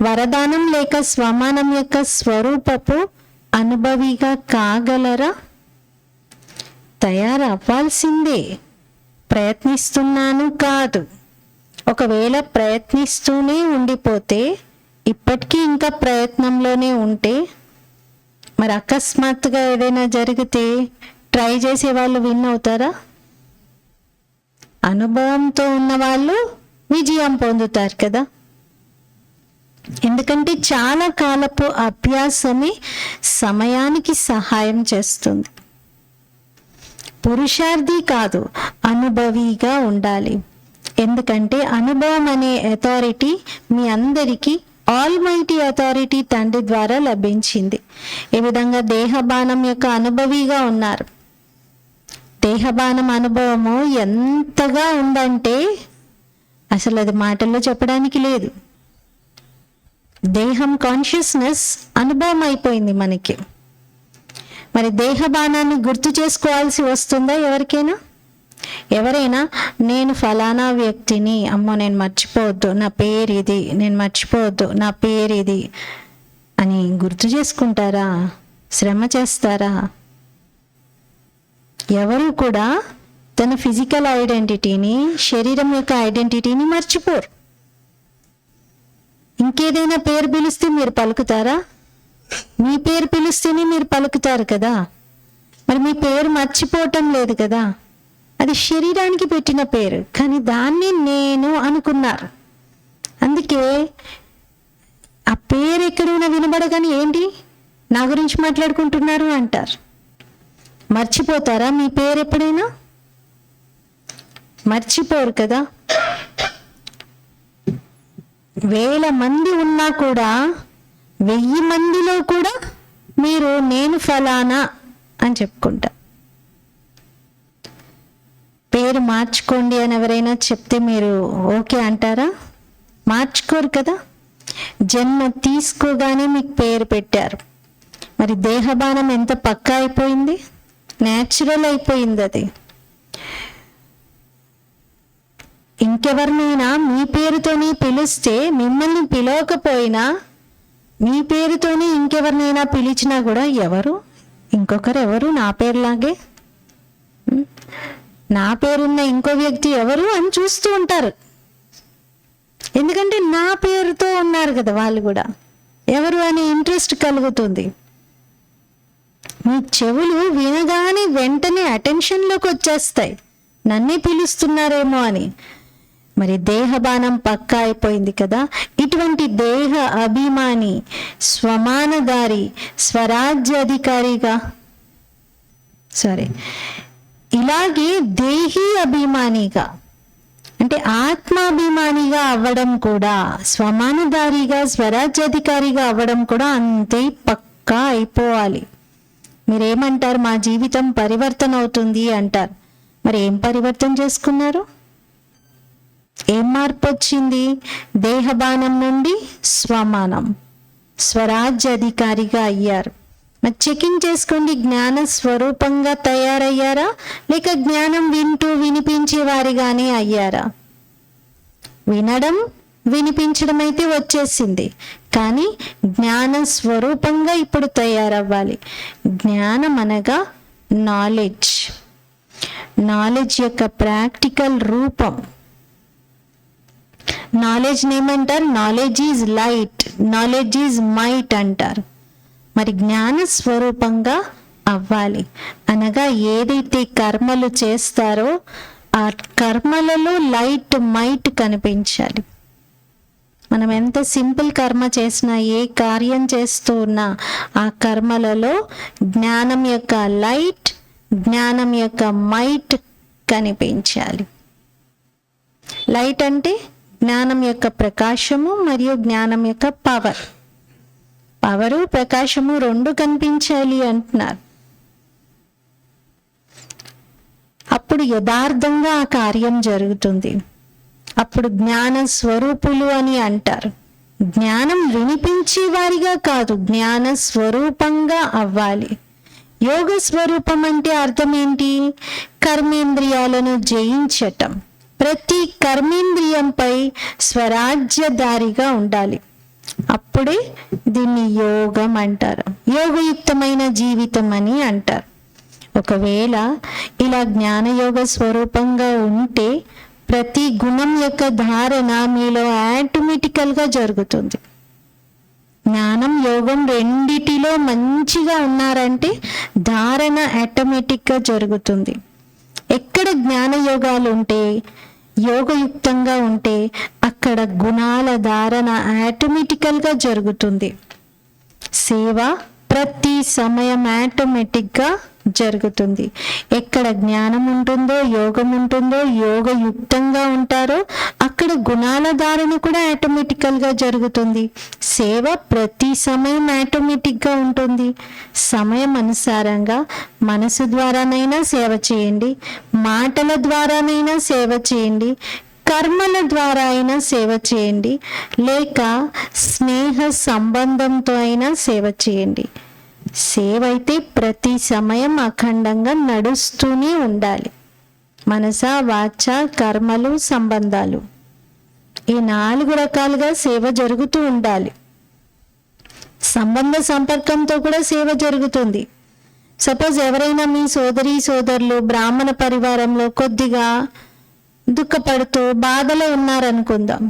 వరదానం లేక స్వమానం యొక్క స్వరూపపు అనుభవిగా కాగలరా? తయారవ్వాల్సిందే. ప్రయత్నిస్తున్నాను కాదు. ఒకవేళ ప్రయత్నిస్తూనే ఉండిపోతే, ఇప్పటికీ ఇంకా ప్రయత్నంలోనే ఉంటే, మరి అకస్మాత్తుగా ఏదైనా జరిగితే ట్రై చేసే వాళ్ళు విన్ అవుతారా? అనుభవంతో ఉన్న వాళ్ళు విజయం పొందుతారు కదా. ఎందుకంటే చాలా కాలపు అభ్యాసమే సమయానికి సహాయం చేస్తుంది. పురుషార్థి కాదు, అనుభవిగా ఉండాలి. ఎందుకంటే అనుభవం అనే అథారిటీ మీ అందరికీ ఆల్మైటీ అథారిటీ తండ్రి ద్వారా లభించింది. ఈ విధంగా దేహబాణం యొక్క అనుభవిగా ఉన్నారు. దేహబానం అనుభవము ఎంతగా ఉందంటే అసలు అది మాటల్లో చెప్పడానికి లేదు. దేహం కాన్షియస్నెస్ అనుభవం అయిపోయింది మనకి. మరి దేహబానాన్ని గుర్తు చేసుకోవాల్సి వస్తుందా ఎవరికైనా? ఎవరైనా నేను ఫలానా వ్యక్తిని, అమ్మో నేను మర్చిపోవద్దు, నా పేరు ఇది, నేను మర్చిపోవద్దు, నా పేరు ఇది అని గుర్తు చేసుకుంటారా? శ్రమ చేస్తారా? ఎవరు కూడా తన ఫిజికల్ ఐడెంటిటీని, శరీరం యొక్క ఐడెంటిటీని మర్చిపోరు. ఇంకేదైనా పేరు పిలిస్తే మీరు పలుకుతారా? మీ పేరు పిలిస్తేనే మీరు పలుకుతారు కదా. మరి మీ పేరు మర్చిపోవటం లేదు కదా. అది శరీరానికి పెట్టిన పేరు, కానీ దాన్ని నేను అనుకున్నారు. అందుకే ఆ పేరు ఎక్కడైనా వినబడగానే ఏంటి నా గురించి మాట్లాడుకుంటున్నారు అంటారు. మర్చిపోతారా మీ పేరు ఎప్పుడైనా? మర్చిపోరు కదా. 1000 మంది ఉన్నా కూడా 1000 మందిలో కూడా మీరు నేను ఫలానా అని చెప్పుకుంటా. పేరు మార్చుకోండి అని ఎవరైనా చెప్తే మీరు ఓకే అంటారా? మార్చుకోరు కదా. జన్మ తీసుకోగానే మీకు పేరు పెట్టారు. మరి దేహబానం ఎంత పక్కా అయిపోయింది, న్యాచురల్ అయిపోయింది. అది ఇంకెవరినైనా మీ పేరుతోనే పిలిస్తే, మిమ్మల్ని పిలవకపోయినా మీ పేరుతోనే ఇంకెవరినైనా పిలిచినా కూడా ఎవరు, ఇంకొకరు ఎవరు నా పేరులాగే, నా పేరున్న ఇంకో వ్యక్తి ఎవరు అని చూస్తూ ఉంటారు. ఎందుకంటే నా పేరుతో ఉన్నారు కదా వాళ్ళు కూడా, ఎవరు అనే ఇంట్రెస్ట్ కలుగుతుంది. మీ చెవులు వినగానే వెంటనే అటెన్షన్లోకి వచ్చేస్తాయి, నన్నే పిలుస్తున్నారేమో అని. మరి దేహబానం పక్కా అయిపోయింది కదా. ఇటువంటి దేహ అభిమాని, స్వమానదారి, స్వరాజ్యాధికారిగా ఇలాగే దేహీ అభిమానిగా అంటే ఆత్మాభిమానిగా అవ్వడం కూడా, స్వమానదారిగా స్వరాజ్యాధికారిగా అవ్వడం కూడా అంతే పక్కా అయిపోవాలి. మీరేమంటారు? మా జీవితం పరివర్తన అవుతుంది అంటారు. మరి ఏం పరివర్తన చేసుకున్నారు? ఏం మార్పు వచ్చింది? దేహబానం నుండి స్వమానం, స్వరాజ్యాధికారిగా అయ్యారు. మరి చెకింగ్ చేసుకోండి, జ్ఞాన స్వరూపంగా తయారయ్యారా, లేక జ్ఞానం వింటూ వినిపించే వారిగానే అయ్యారా? వినడం వినిపించడం అయితే వచ్చేసింది, కానీ జ్ఞాన స్వరూపంగా ఇప్పుడు తయారవ్వాలి. జ్ఞానం అనగా నాలెడ్జ్, నాలెడ్జ్ యొక్క ప్రాక్టికల్ రూపం. నాలెడ్జ్ ఏమంటారు? Knowledge is light, knowledge is might అంటారు. మరి జ్ఞాన స్వరూపంగా అవ్వాలి అనగా ఏదైతే కర్మలు చేస్తారో ఆ కర్మలలో లైట్ మైట్ కనిపించాలి. మనం ఎంత సింపుల్ కర్మ చేసినా, ఏ కార్యం చేస్తూ ఉన్నా ఆ కర్మలలో జ్ఞానం యొక్క లైట్, జ్ఞానం యొక్క మైట్ కనిపించాలి. లైట్ అంటే జ్ఞానం యొక్క ప్రకాశము మరియు జ్ఞానం యొక్క పవర్. పవరు ప్రకాశము రెండు కనిపించాలి అంటున్నారు. అప్పుడు యథార్థంగా ఆ కార్యం జరుగుతుంది. అప్పుడు జ్ఞాన స్వరూపులు అని అంటారు. జ్ఞానం వినిపించే వారిగా కాదు, జ్ఞాన స్వరూపంగా అవ్వాలి. యోగ స్వరూపం అంటే అర్థం ఏంటి? కర్మేంద్రియాలను జయించటం. ప్రతి కర్మేంద్రియంపై స్వరాజ్యధారిగా ఉండాలి. అప్పుడే దీన్ని యోగం అంటారు, యోగయుక్తమైన జీవితం అని అంటారు. ఒకవేళ ఇలా జ్ఞానయోగ స్వరూపంగా ఉంటే ప్రతి గుణం యొక్క ధారణ మీలో ఆటోమేటికల్గా జరుగుతుంది. జ్ఞానం యోగం రెండిటిలో మంచిగా ఉన్నారంటే ధారణ ఆటోమేటిక్గా జరుగుతుంది. ఎక్కడ జ్ఞానయోగాలు ఉంటే, యోగయుక్తంగా ఉంటే అక్కడ గుణాల ధారణ ఆటోమేటికల్గా జరుగుతుంది. సేవ ప్రతి సమయం ఆటోమేటిక్గా జరుగుతుంది. ఎక్కడ జ్ఞానం ఉంటుందో, యోగం ఉంటుందో, యోగయుక్తంగా ఉంటారో అక్కడ ఇక్కడ గుణాల ధారణ కూడా ఆటోమేటికల్గా జరుగుతుంది. సేవ ప్రతి సమయం ఆటోమేటిక్గా ఉంటుంది. సమయం అనుసారంగా మనసు ద్వారానైనా సేవ చేయండి, మాటల ద్వారానైనా సేవ చేయండి, కర్మల ద్వారా అయినా సేవ చేయండి, లేక స్నేహ సంబంధంతో అయినా సేవ చేయండి. సేవ అయితే ప్రతి సమయం అఖండంగా నడుస్తూనే ఉండాలి. మనస, వాచ, కర్మలు, సంబంధాలు, ఈ 4 రకాలుగా సేవ జరుగుతూ ఉండాలి. సంబంధ సంపర్కంతో కూడా సేవ జరుగుతుంది. సపోజ్ ఎవరైనా మీ సోదరి సోదరులు బ్రాహ్మణ పరివారంలో కొద్దిగా దుఃఖపడుతూ బాధలో ఉన్నారనుకుందాం.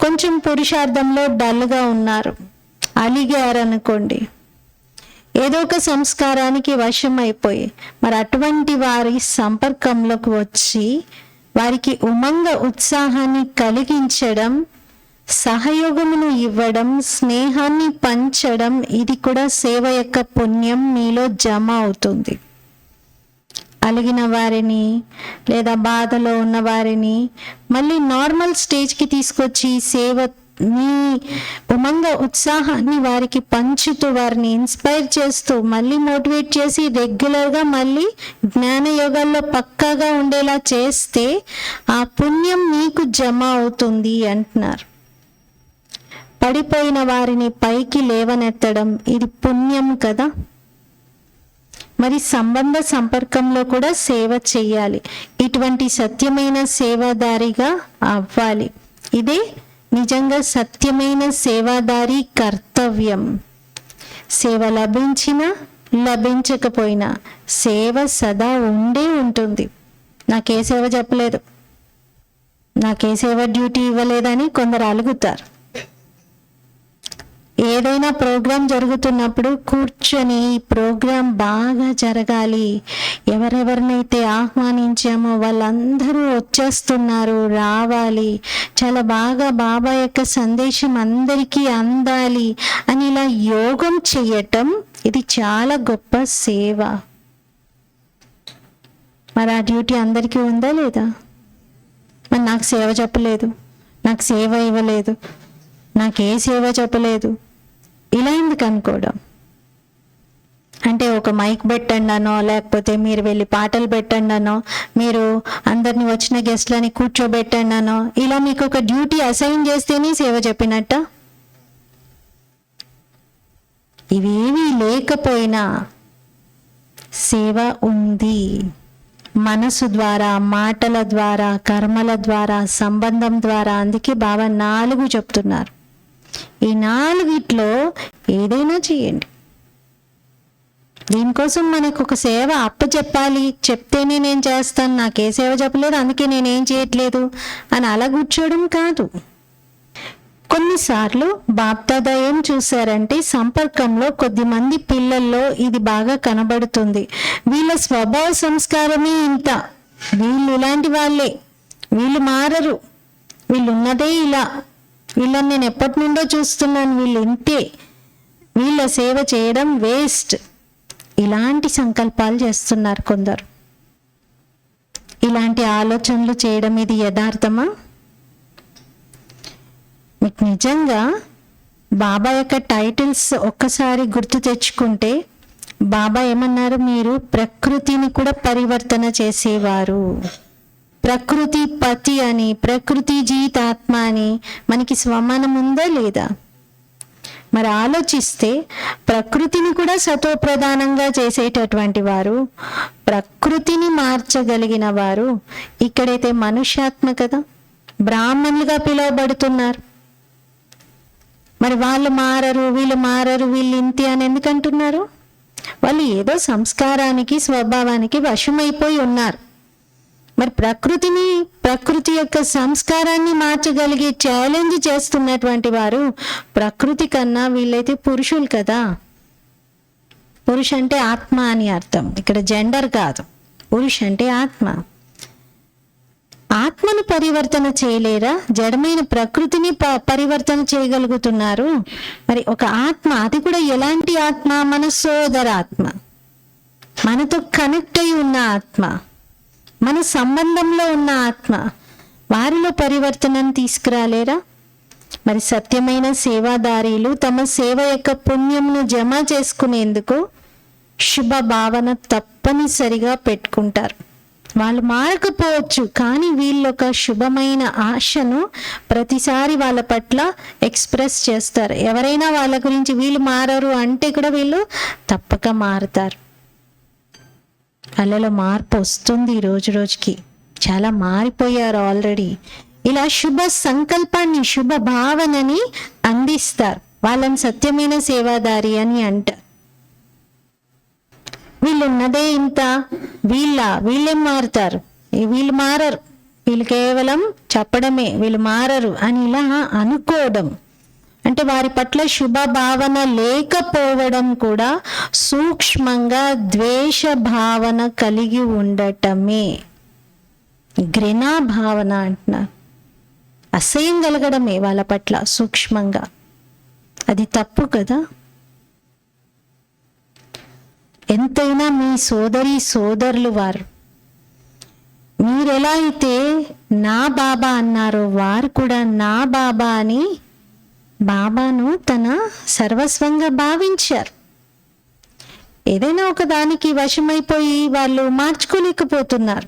కొంచెం పురుషార్థంలో డల్గా ఉన్నారు, అలిగారనుకోండి, ఏదో ఒక సంస్కారానికి వశం అయిపోయి మరి అటువంటి వారి సంపర్కంలోకి వచ్చి వారికి ఉమంగ ఉత్సాహాన్ని కలిగించడం, సహయోగమును ఇవ్వడం, స్నేహాన్ని పంచడం, ఇది కూడా సేవ యొక్క పుణ్యం మీలో జమ అవుతుంది. అలిగిన వారిని లేదా బాధలో ఉన్న వారిని మళ్ళీ నార్మల్ స్టేజ్కి తీసుకొచ్చి సేవ మీ ఉమంగ ఉత్సాహాన్ని వారికి పంచుతూ వారిని ఇన్స్పైర్ చేస్తూ మళ్ళీ మోటివేట్ చేసి రెగ్యులర్గా మళ్ళీ జ్ఞాన యోగాల్లో పక్కాగా ఉండేలా చేస్తే ఆ పుణ్యం మీకు జమ అవుతుంది అంటున్నారు. పడిపోయిన వారిని పైకి లేవనెత్తడం ఇది పుణ్యం కదా. మరి సంబంధ సంపర్కంలో కూడా సేవ చేయాలి. ఇటువంటి సత్యమైన సేవాదారిగా అవ్వాలి. ఇదే నిజంగా సత్యమైన సేవాదారి కర్తవ్యం. సేవ లభించినా లభించకపోయినా సేవ సదా ఉండే ఉంటుంది. నాకే సేవ చెప్పలేదు, నాకే సేవ డ్యూటీ ఇవ్వలేదని కొందరు అలుగుతారు. ఏదైనా ప్రోగ్రాం జరుగుతున్నప్పుడు కూర్చొని ఈ ప్రోగ్రాం బాగా జరగాలి, ఎవరెవరినైతే ఆహ్వానించామో వాళ్ళందరూ వచ్చేస్తున్నారు, రావాలి, చాలా బాగా బాబా యొక్క సందేశం అందరికీ అందాలి అని ఇలా యోగం చేయటం ఇది చాలా గొప్ప సేవ. మరి ఆ డ్యూటీ అందరికీ ఉందా లేదా? మరి నాకు సేవ చెప్పలేదు, నాకు సేవ ఇవ్వలేదు, నాకే సేవ చెప్పలేదు, ఇలా ఎందుకు అనుకోవడం? అంటే ఒక మైక్ పెట్టండి అనో, లేకపోతే మీరు వెళ్ళి పాటలు పెట్టండి అనో, మీరు అందరిని వచ్చిన గెస్ట్లని కూర్చోబెట్టండి అనో, ఇలా మీకు ఒక డ్యూటీ అసైన్ చేస్తేనే సేవ చెప్పినట్ట? ఇవేమీ లేకపోయినా సేవ ఉంది. మనసు ద్వారా, మాటల ద్వారా, కర్మల ద్వారా, సంబంధం ద్వారా. అందుకే బాబా 4 చెప్తున్నారు. ఈ 4 ఏదైనా చేయండి. దీనికోసం మనకు ఒక సేవ అప్పచెప్పాలి, చెప్తేనే నేను చేస్తాను, నాకే సేవ చెప్పలేదు అందుకే నేనేం చేయట్లేదు అని అలా కూర్చోవడం కాదు. కొన్నిసార్లు బాప్దాదా ఏం చూశారంటే సంపర్కంలో కొద్దిమంది పిల్లల్లో ఇది బాగా కనబడుతుంది. వీళ్ళ స్వభావ సంస్కారమే ఇంత, వీళ్ళు ఇలాంటి వాళ్ళే, వీళ్ళు మారరు, వీళ్ళు ఉన్నదే ఇలా, వీళ్ళని నేను ఎప్పటి నుండో చూస్తున్నాను, వీళ్ళు ఇంతే, వీళ్ళ సేవ చేయడం వేస్ట్, ఇలాంటి సంకల్పాలు చేస్తున్నారు కొందరు. ఇలాంటి ఆలోచనలు చేయడం ఇది యథార్థమా? మీకు నిజంగా బాబా యొక్క టైటిల్స్ ఒక్కసారి గుర్తు తెచ్చుకుంటే బాబా ఏమన్నారు? మీరు ప్రకృతిని కూడా పరివర్తన చేసేవారు. ప్రకృతి పతి అని, ప్రకృతి జీతాత్మ అని మనకి స్వమానం ఉందా లేదా? మరి ఆలోచిస్తే ప్రకృతిని కూడా సతోప్రధానంగా చేసేటటువంటి వారు, ప్రకృతిని మార్చగలిగిన వారు ఇక్కడైతే మనుష్యాత్మ కదా, బ్రాహ్మణులుగా పిలువబడుతున్నారు. మరి వాళ్ళు మారరు, వీళ్ళు మారరు, వీళ్ళు ఇంతే అని ఎందుకంటున్నారు? వాళ్ళు ఏదో సంస్కారానికి, స్వభావానికి వశమైపోయి ఉన్నారు. మరి ప్రకృతి యొక్క సంస్కారాన్ని మార్చగలిగే ఛాలెంజ్ చేస్తున్నటువంటి వారు ప్రకృతి కన్నా వీళ్ళైతే పురుషులు కదా. పురుష్ అంటే ఆత్మ అని అర్థం, ఇక్కడ జెండర్ కాదు. పురుష్ అంటే ఆత్మ. ఆత్మను పరివర్తన చేయలేరా? జడమైన ప్రకృతిని పరివర్తన చేయగలుగుతున్నారు. మరి ఒక ఆత్మ, అది కూడా ఎలాంటి ఆత్మ? మన సోదరాత్మ, మనతో కనెక్ట్ అయి ఉన్న ఆత్మ, మన సంబంధంలో ఉన్న ఆత్మ, వారిలో పరివర్తనను తీసుకురాలేరా? మరి సత్యమైన సేవాదారీలు తమ సేవ యొక్క పుణ్యంను జమ చేసుకునేందుకు శుభ భావన తప్పనిసరిగా పెట్టుకుంటారు. వాళ్ళు మారకపోవచ్చు, కానీ వీళ్ళొక శుభమైన ఆశను ప్రతిసారి వాళ్ళ పట్ల ఎక్స్ప్రెస్ చేస్తారు. ఎవరైనా వాళ్ళ గురించి వీళ్ళు మారరు అంటే కూడా వీళ్ళు తప్పక మారుతారు. వాళ్ళలో మార్పు వస్తుంది రోజు రోజుకి, చాలా మారిపోయారు ఆల్రెడీ. ఇలా శుభ సంకల్పాన్ని, శుభ భావనని అందిస్తారు. వాళ్ళని సత్యమైన సేవాదారి అని అంటారు. వీళ్ళు ఉన్నదే ఇంత, వీళ్ళేం మారుతారు? వీళ్ళు మారరు, వీళ్ళు కేవలం చెప్పడమే, వీళ్ళు మారరు అని ఇలా అనుకోవడం అంటే వారి పట్ల శుభ భావన లేకపోవడం కూడా సూక్ష్మంగా ద్వేష భావన కలిగి ఉండటమే. ఘృణా భావన అంటున్నారు. అసహ్యం కలగడమే వాళ్ళ పట్ల సూక్ష్మంగా. అది తప్పు కదా. ఎంతైనా మీ సోదరి సోదరులు వారు. మీరెలా అయితే నా బాబా అన్నారో వారు కూడా నా బాబా అని బాబాను తన సర్వస్వంగా భావించారు. ఏదైనా ఒక దానికి వశమైపోయి వాళ్ళు మార్చుకోలేకపోతున్నారు.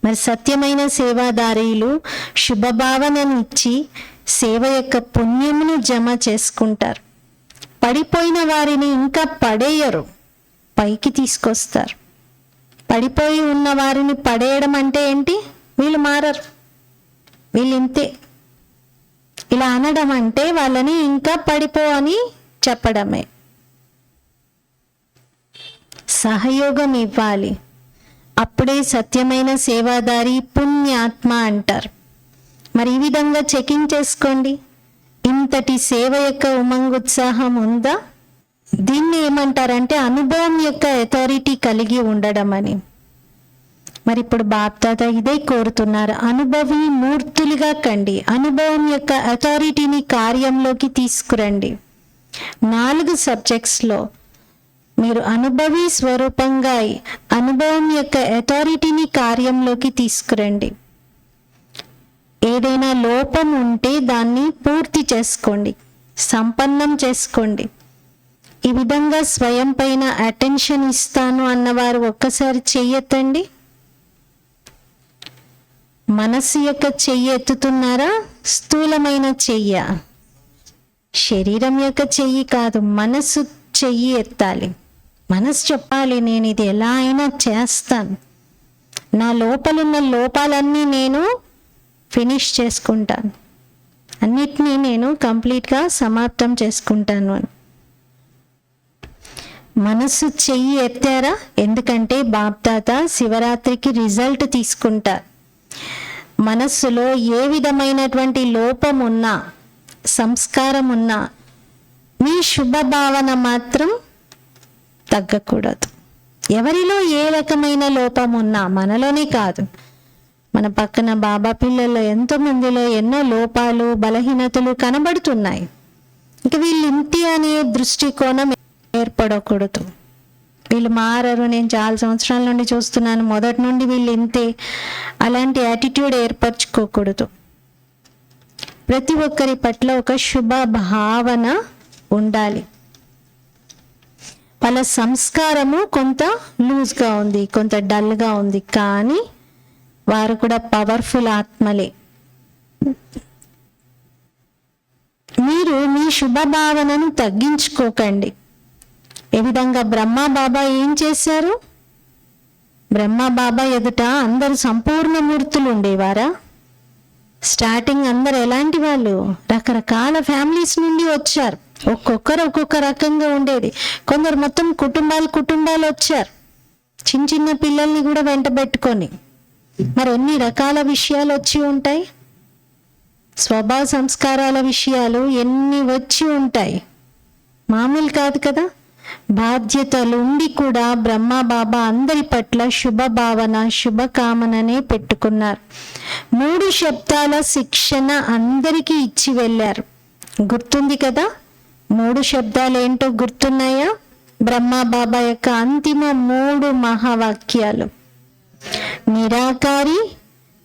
మరి సత్యమైన సేవాదారీలు శుభభావనను ఇచ్చి సేవ యొక్క పుణ్యమును జమ చేసుకుంటారు. పడిపోయిన వారిని ఇంకా పడేయరు, పైకి తీసుకొస్తారు. పడిపోయి ఉన్న వారిని పడేయడం అంటే ఏంటి? వీళ్ళు మారరు, వీళ్ళు ఇంతే. ఇలా అనడం అంటే వాళ్ళని ఇంకా పడిపో అని చెప్పడమే. సహయోగం ఇవ్వాలి, అప్పుడే సత్యమైన సేవాదారి పుణ్యాత్మ అంటారు. మరి ఈ విధంగా చెకింగ్ చేసుకోండి. ఇంతటి సేవ యొక్క ఉమంగుత్సాహం ఉందా? దీన్ని ఏమంటారంటే అనుభవం యొక్క అథారిటీ కలిగి ఉండడం అని. మరి ఇప్పుడు బాప్దాదా ఇదే కోరుతున్నారు. అనుభవి మూర్తులుగా కండి, అనుభవం యొక్క అథారిటీని కార్యంలోకి తీసుకురండి. 4 సబ్జెక్ట్స్లో మీరు అనుభవి స్వరూపంగా అనుభవం యొక్క అథారిటీని కార్యంలోకి తీసుకురండి. ఏదైనా లోపం ఉంటే దాన్ని పూర్తి చేసుకోండి, సంపన్నం చేసుకోండి. ఈ విధంగా స్వయం పైన అటెన్షన్ ఇస్తాను అన్నవారు ఒక్కసారి చెయ్యెత్తండి. మనస్సు యొక్క చెయ్యి ఎత్తుతున్నారా? స్థూలమైన చెయ్య, శరీరం యొక్క చెయ్యి కాదు, మనస్సు చెయ్యి ఎత్తాలి. మనస్సు చెప్పాలి, నేను ఇది ఎలా అయినా చేస్తాను, నా లోపలున్న లోపాలన్నీ నేను ఫినిష్ చేసుకుంటాను, అన్నిటినీ నేను కంప్లీట్గా సమాప్తం చేసుకుంటాను అని మనస్సు చెయ్యి ఎత్తారా? ఎందుకంటే బాప్దాత శివరాత్రికి రిజల్ట్ తీసుకుంటారు. మనస్సులో ఏ విధమైనటువంటి లోపం ఉన్నా, సంస్కారం ఉన్నా, మీ శుభ భావన మాత్రం తగ్గకూడదు. ఎవరిలో ఏ రకమైన లోపం ఉన్నా, మనలోనే కాదు, మన పక్కన బాబా పిల్లల్లో ఎంతో మందిలో ఎన్నో లోపాలు, బలహీనతలు కనబడుతున్నాయి. ఇంక వీళ్ళు ఇంటి అనే దృష్టికోణం ఏర్పడకూడదు. వీళ్ళు మారరు, నేను చాలా సంవత్సరాల నుండి చూస్తున్నాను, మొదటి నుండి వీళ్ళు ఇంతే, అలాంటి యాటిట్యూడ్ ఏర్పరచుకోకూడదు. ప్రతి ఒక్కరి పట్ల ఒక శుభ భావన ఉండాలి. వాళ్ళ సంస్కారము కొంత లూజ్గా ఉంది, కొంత డల్గా ఉంది, కానీ వారు కూడా పవర్ఫుల్ ఆత్మలే. మీరు మీ శుభ భావనను తగ్గించుకోకండి. ఏ విధంగా బ్రహ్మ బాబా ఏం చేశారు? బ్రహ్మ బాబా ఎదుట అందరు సంపూర్ణ మూర్తులు ఉండేవారా? స్టార్టింగ్ అందరు ఎలాంటి వాళ్ళు? రకరకాల ఫ్యామిలీస్ నుండి వచ్చారు, ఒక్కొక్కరు ఒక్కొక్క రకంగా ఉండేది. కొందరు మొత్తం కుటుంబాలు వచ్చారు, చిన్న చిన్న పిల్లల్ని కూడా వెంట పెట్టుకొని. మరి ఎన్ని రకాల విషయాలు వచ్చి ఉంటాయి, స్వభావ సంస్కారాల విషయాలు ఎన్ని వచ్చి ఉంటాయి, మామూలు కాదు కదా. బాధ్యతలు ఉండి కూడా బ్రహ్మ బాబా అందరి పట్ల శుభ భావన, శుభకామననే పెట్టుకున్నారు. 3 శబ్దాల శిక్షణ అందరికీ ఇచ్చి వెళ్ళారు. గుర్తుంది కదా? 3 శబ్దాలు ఏంటో గుర్తున్నాయా? బ్రహ్మ బాబా యొక్క అంతిమ 3 మహావాక్యాలు: నిరాకారి,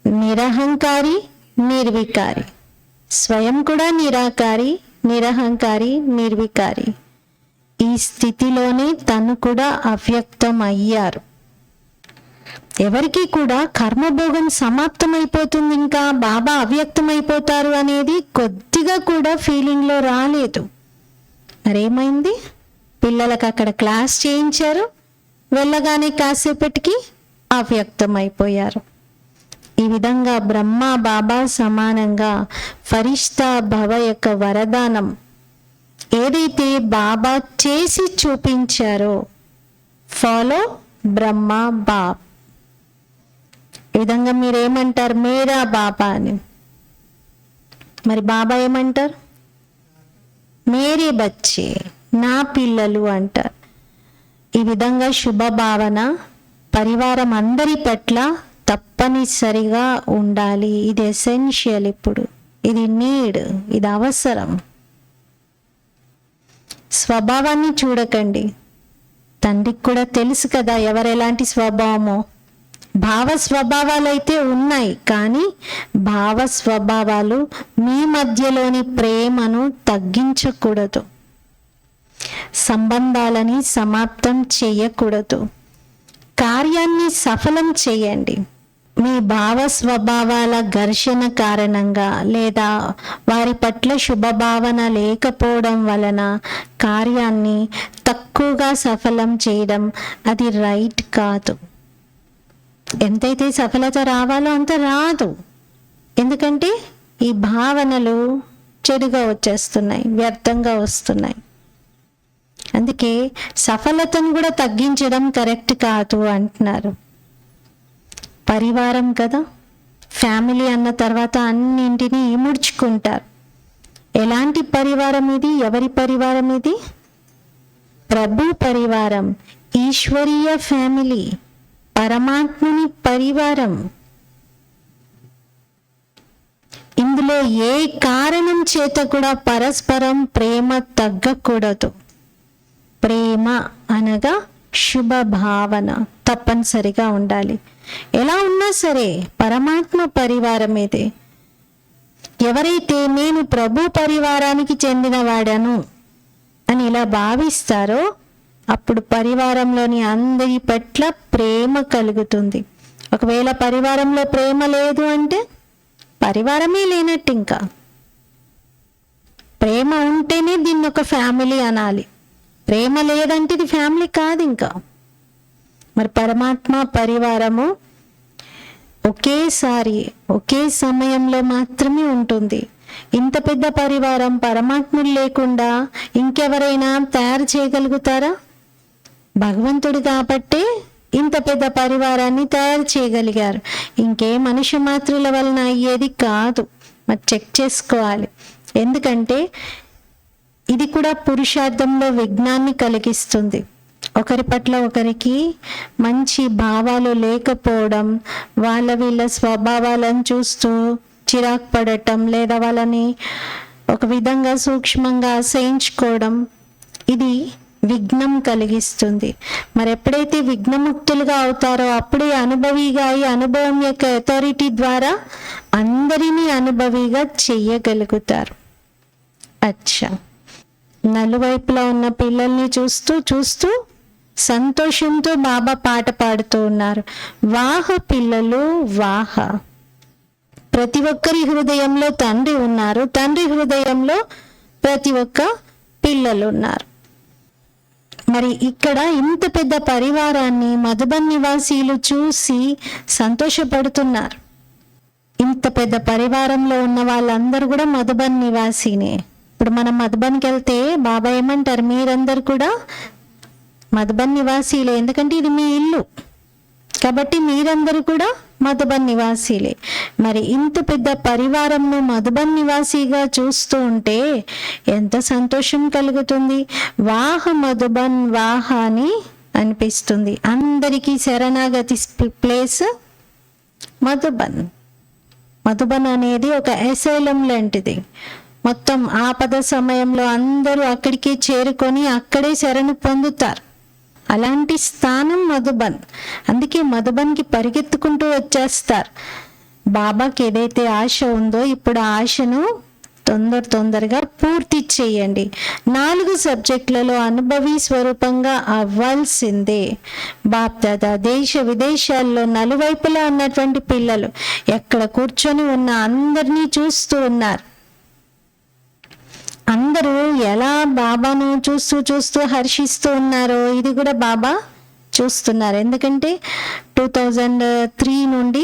నిరహంకారి, నిర్వికారి. స్వయం కూడా నిరాకారి, నిరహంకారి, నిర్వికారి. ఈ స్థితిలోనే తను కూడా అవ్యక్తం అయ్యారు. ఎవరికి కూడా కర్మభోగం సమాప్తమైపోతుంది, ఇంకా బాబా అవ్యక్తమైపోతారు అనేది కొద్దిగా కూడా ఫీలింగ్లో రాలేదు. మరేమైంది? పిల్లలకు అక్కడ క్లాస్ చేయించారు, వెళ్ళగానే కాసేపటికి అవ్యక్తమైపోయారు. ఈ విధంగా బ్రహ్మ బాబా సమానంగా ఫరిష్తా భవ యొక్క వరదానం ఏదైతే బాబా చేసి చూపించారో, ఫాలో బ్రహ్మ బాబ్. ఈ విధంగా మీరేమంటారు? మేరా బాబా అని. మరి బాబా ఏమంటారు? మేరే బచ్చే, నా పిల్లలు అంటారు. ఈ విధంగా శుభ భావన పరివారం అందరి పట్ల తప్పనిసరిగా ఉండాలి. ఇది ఎసెన్షియల్, ఇప్పుడు ఇది నీడ్, ఇది అవసరం. స్వభావాన్ని చూడకండి. తండ్రికి కూడా తెలుసు కదా ఎవరు ఎలాంటి స్వభావమో. భావ స్వభావాలు అయితే ఉన్నాయి, కానీ భావ స్వభావాలు మీ మధ్యలోని ప్రేమను తగ్గించకూడదు, సంబంధాలని సమాప్తం చేయకూడదు. కార్యాన్ని సఫలం చేయండి. మీ భావ స్వభావాల ఘర్షణ కారణంగా లేదా వారి పట్ల శుభభావన లేకపోవడం వలన కార్యాన్ని తక్కువగా సఫలం చేయడం అది రైట్ కాదు. ఎంతైతే సఫలత రావాలో అంత రాదు. ఎందుకంటే ఈ భావనలు చెడుగా వచ్చేస్తున్నాయి, వ్యర్థంగా వస్తున్నాయి. అందుకే సఫలతను కూడా తగ్గించడం కరెక్ట్ కాదు అంటున్నారు. పరివారం కదా, ఫ్యామిలీ అన్న తర్వాత అన్నింటినీ ఇముడ్చుకుంటారు. ఎలాంటి పరివారం ఇది? ఎవరి పరివారం ఇది? ప్రభు పరివారం, ఈశ్వరీయ ఫ్యామిలీ, పరమాత్ముని పరివారం. ఇందులో ఏ కారణం చేత కూడా పరస్పరం ప్రేమ తగ్గకూడదు. ప్రేమ అనగా శుభ భావన తప్పనిసరిగా ఉండాలి. ఎలా ఉన్నా సరే పరమాత్మ పరివారం ఇది. ఎవరైతే నేను ప్రభు పరివారానికి చెందినవాడను అని ఇలా భావిస్తారో అప్పుడు పరివారంలోని అందరి పట్ల ప్రేమ కలుగుతుంది. ఒకవేళ పరివారంలో ప్రేమ లేదు అంటే పరివారమే లేనట్టు. ఇంకా ప్రేమ ఉంటేనే దీన్ని ఒక ఫ్యామిలీ అనాలి. ప్రేమ లేదంటే ఇది ఫ్యామిలీ కాదు. ఇంకా మరి పరమాత్మ పరివారము ఒకేసారి ఒకే సమయంలో మాత్రమే ఉంటుంది. ఇంత పెద్ద పరివారం పరమాత్ముడు లేకుండా ఇంకెవరైనా తయారు చేయగలుగుతారా? భగవంతుడు కాబట్టే ఇంత పెద్ద పరివారాన్ని తయారు చేయగలిగారు. ఇంకే మనుష్య మాత్రుల వలన అయ్యేది కాదు. మరి చెక్ చేసుకోవాలి. ఎందుకంటే ఇది కూడా పురుషార్థంలో విఘ్నాన్ని కలిగిస్తుంది. ఒకరి పట్ల ఒకరికి మంచి భావాలు లేకపోవడం, వీళ్ళ స్వభావాలను చూస్తూ చిరాకు పడటం, లేదా వాళ్ళని ఒక విధంగా సూక్ష్మంగా అసహించుకోవడం, ఇది విఘ్నం కలిగిస్తుంది. మరి ఎప్పుడైతే విఘ్నముక్తులుగా అవుతారో అప్పుడే అనుభవిగా అయి అనుభవం యొక్క అథారిటీ ద్వారా అందరినీ అనుభవిగా చెయ్యగలుగుతారు. అచ్చా, నలువైపులా ఉన్న పిల్లల్ని చూస్తూ చూస్తూ సంతోషంతో బాబా పాట పాడుతూ ఉన్నారు. వాహ పిల్లలు వాహ. ప్రతి ఒక్కరి హృదయంలో తండ్రి ఉన్నారు, తండ్రి హృదయంలో ప్రతి ఒక్క పిల్లలు ఉన్నారు. మరి ఇక్కడ ఇంత పెద్ద పరివారాన్ని మధుబన్ నివాసీలు చూసి సంతోషపడుతున్నారు. ఇంత పెద్ద పరివారంలో ఉన్న వాళ్ళందరూ కూడా మధుబన్ నివాసీనే. ఇప్పుడు మనం మధుబన్కి వెళ్తే బాబా ఏమంటారు? మీరందరూ కూడా మధుబన్ నివాసీలే, ఎందుకంటే ఇది మీ ఇల్లు కాబట్టి మీరందరూ కూడా మధుబన్ నివాసీలే. మరి ఇంత పెద్ద పరివారంను మధుబన్ నివాసీగా చూస్తూ ఉంటే ఎంత సంతోషం కలుగుతుంది. వాహ మధుబన్ వాహ అని అనిపిస్తుంది. అందరికీ శరణాగతి ప్లేస్ మధుబన్. మధుబన్ అనేది ఒక అసైలం లాంటిది. మొత్తం ఆపద సమయంలో అందరూ అక్కడికి చేరుకొని అక్కడే శరణు పొందుతారు. అలాంటి స్థానం మధుబన్. అందుకే మధుబన్కి పరిగెత్తుకుంటూ వచ్చేస్తారు. బాబాకి ఏదైతే ఆశ ఉందో ఇప్పుడు ఆ ఆశను తొందరగా పూర్తి చేయండి. 4 సబ్జెక్టులలో అనుభవి స్వరూపంగా అవ్వాల్సిందే. బాప్దాదా దేశ విదేశాల్లో నలువైపులా ఉన్నటువంటి పిల్లలు ఎక్కడ కూర్చొని ఉన్న అందరినీ చూస్తూ ఉన్నారు. అందరూ ఎలా బాబాను చూస్తూ హర్షిస్తూ ఉన్నారో ఇది కూడా బాబా చూస్తున్నారు. ఎందుకంటే 2003 నుండి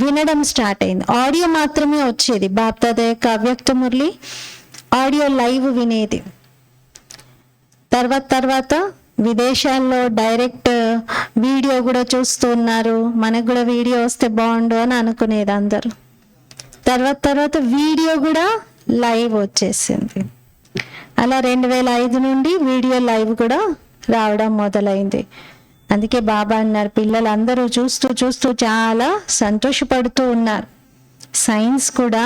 వినడం స్టార్ట్ అయింది. ఆడియో మాత్రమే వచ్చేది. బాప్దాదా యొక్క అవ్యక్త మురళి ఆడియో లైవ్ వినేది. తర్వాత విదేశాల్లో డైరెక్ట్ వీడియో కూడా చూస్తూ ఉన్నారు. మనకు కూడా వీడియో వస్తే బాగుండు అని అనుకునేది అందరూ. తర్వాత వీడియో కూడా లైవ్ వచ్చేసింది. అలా 2005 నుండి వీడియో లైవ్ కూడా రావడం మొదలైంది. అందుకే బాబా అన్నారు పిల్లలందరూ చూస్తూ చాలా సంతోషపడుతూ ఉన్నారు. సైన్స్ కూడా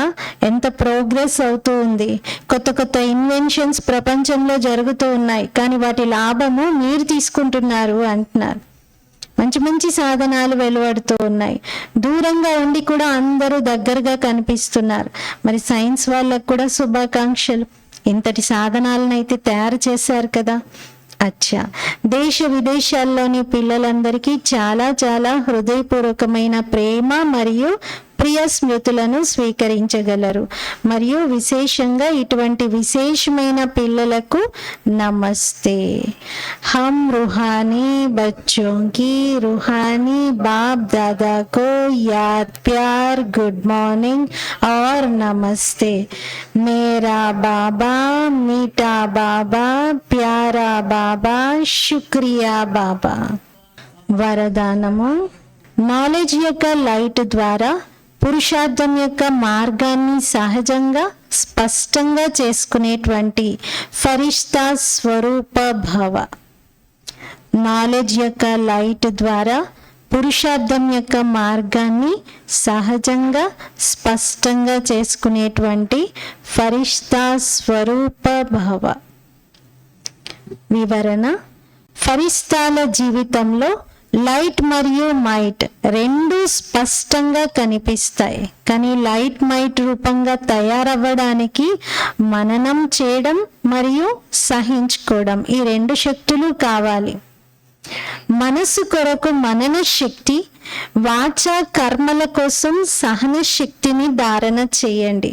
ఎంత ప్రోగ్రెస్ అవుతూ ఉంది. కొత్త ఇన్వెన్షన్స్ ప్రపంచంలో జరుగుతూ ఉన్నాయి. కానీ వాటి లాభము మీరు తీసుకుంటున్నారు అంటున్నారు. మంచి సాధనాలు వెలువడుతూ ఉన్నాయి. దూరంగా ఉండి కూడా అందరూ దగ్గరగా కనిపిస్తున్నారు. మరి సైన్స్ వాళ్ళకు కూడా శుభాకాంక్షలు. ఇంతటి సాధనాలను అయితే తయారు చేశారు కదా. అచ్చా, దేశ విదేశాల్లోని పిల్లలందరికీ చాలా హృదయపూర్వకమైన ప్రేమ మరియు ప్రియ స్మృతులను స్వీకరించగలరు. మరియు విశేషంగా ఇటువంటి విశేషమైన పిల్లలకు నమస్తే. हम रूहानी बच्चों की रूहानी बाप दादा को याद प्यार गुड मॉर्निंग और नमस्ते. मेरा बाबा मीठा बाबा प्यारा बाबा शुक्रिया बाबा. వరదానము. నాలెడ్జ్ యొక్క లైట్ ద్వారా పురుషార్థం యొక్క మార్గాన్ని సహజంగా స్పష్టంగా చేసుకునేటువంటి ఫరిష్తా స్వరూప భవ. నాలెడ్జ్ యొక్క లైట్ ద్వారా పురుషార్థం యొక్క మార్గాన్ని సహజంగా స్పష్టంగా చేసుకునేటువంటి ఫరిష్తా స్వరూప భవ. వివరణ. ఫరిస్తాల జీవితంలో లైట్ మరియు మైట్ రెండు స్పష్టంగా కనిపిస్తాయి. కానీ లైట్ మైట్ రూపంగా తయారవ్వడానికి మననం చేయడం మరియు సహించుకోవడం ఈ 2 శక్తులు కావాలి. మనసు కొరకు మనన శక్తి, వాచా కర్మల కోసం సహన శక్తిని ధారణ చేయండి.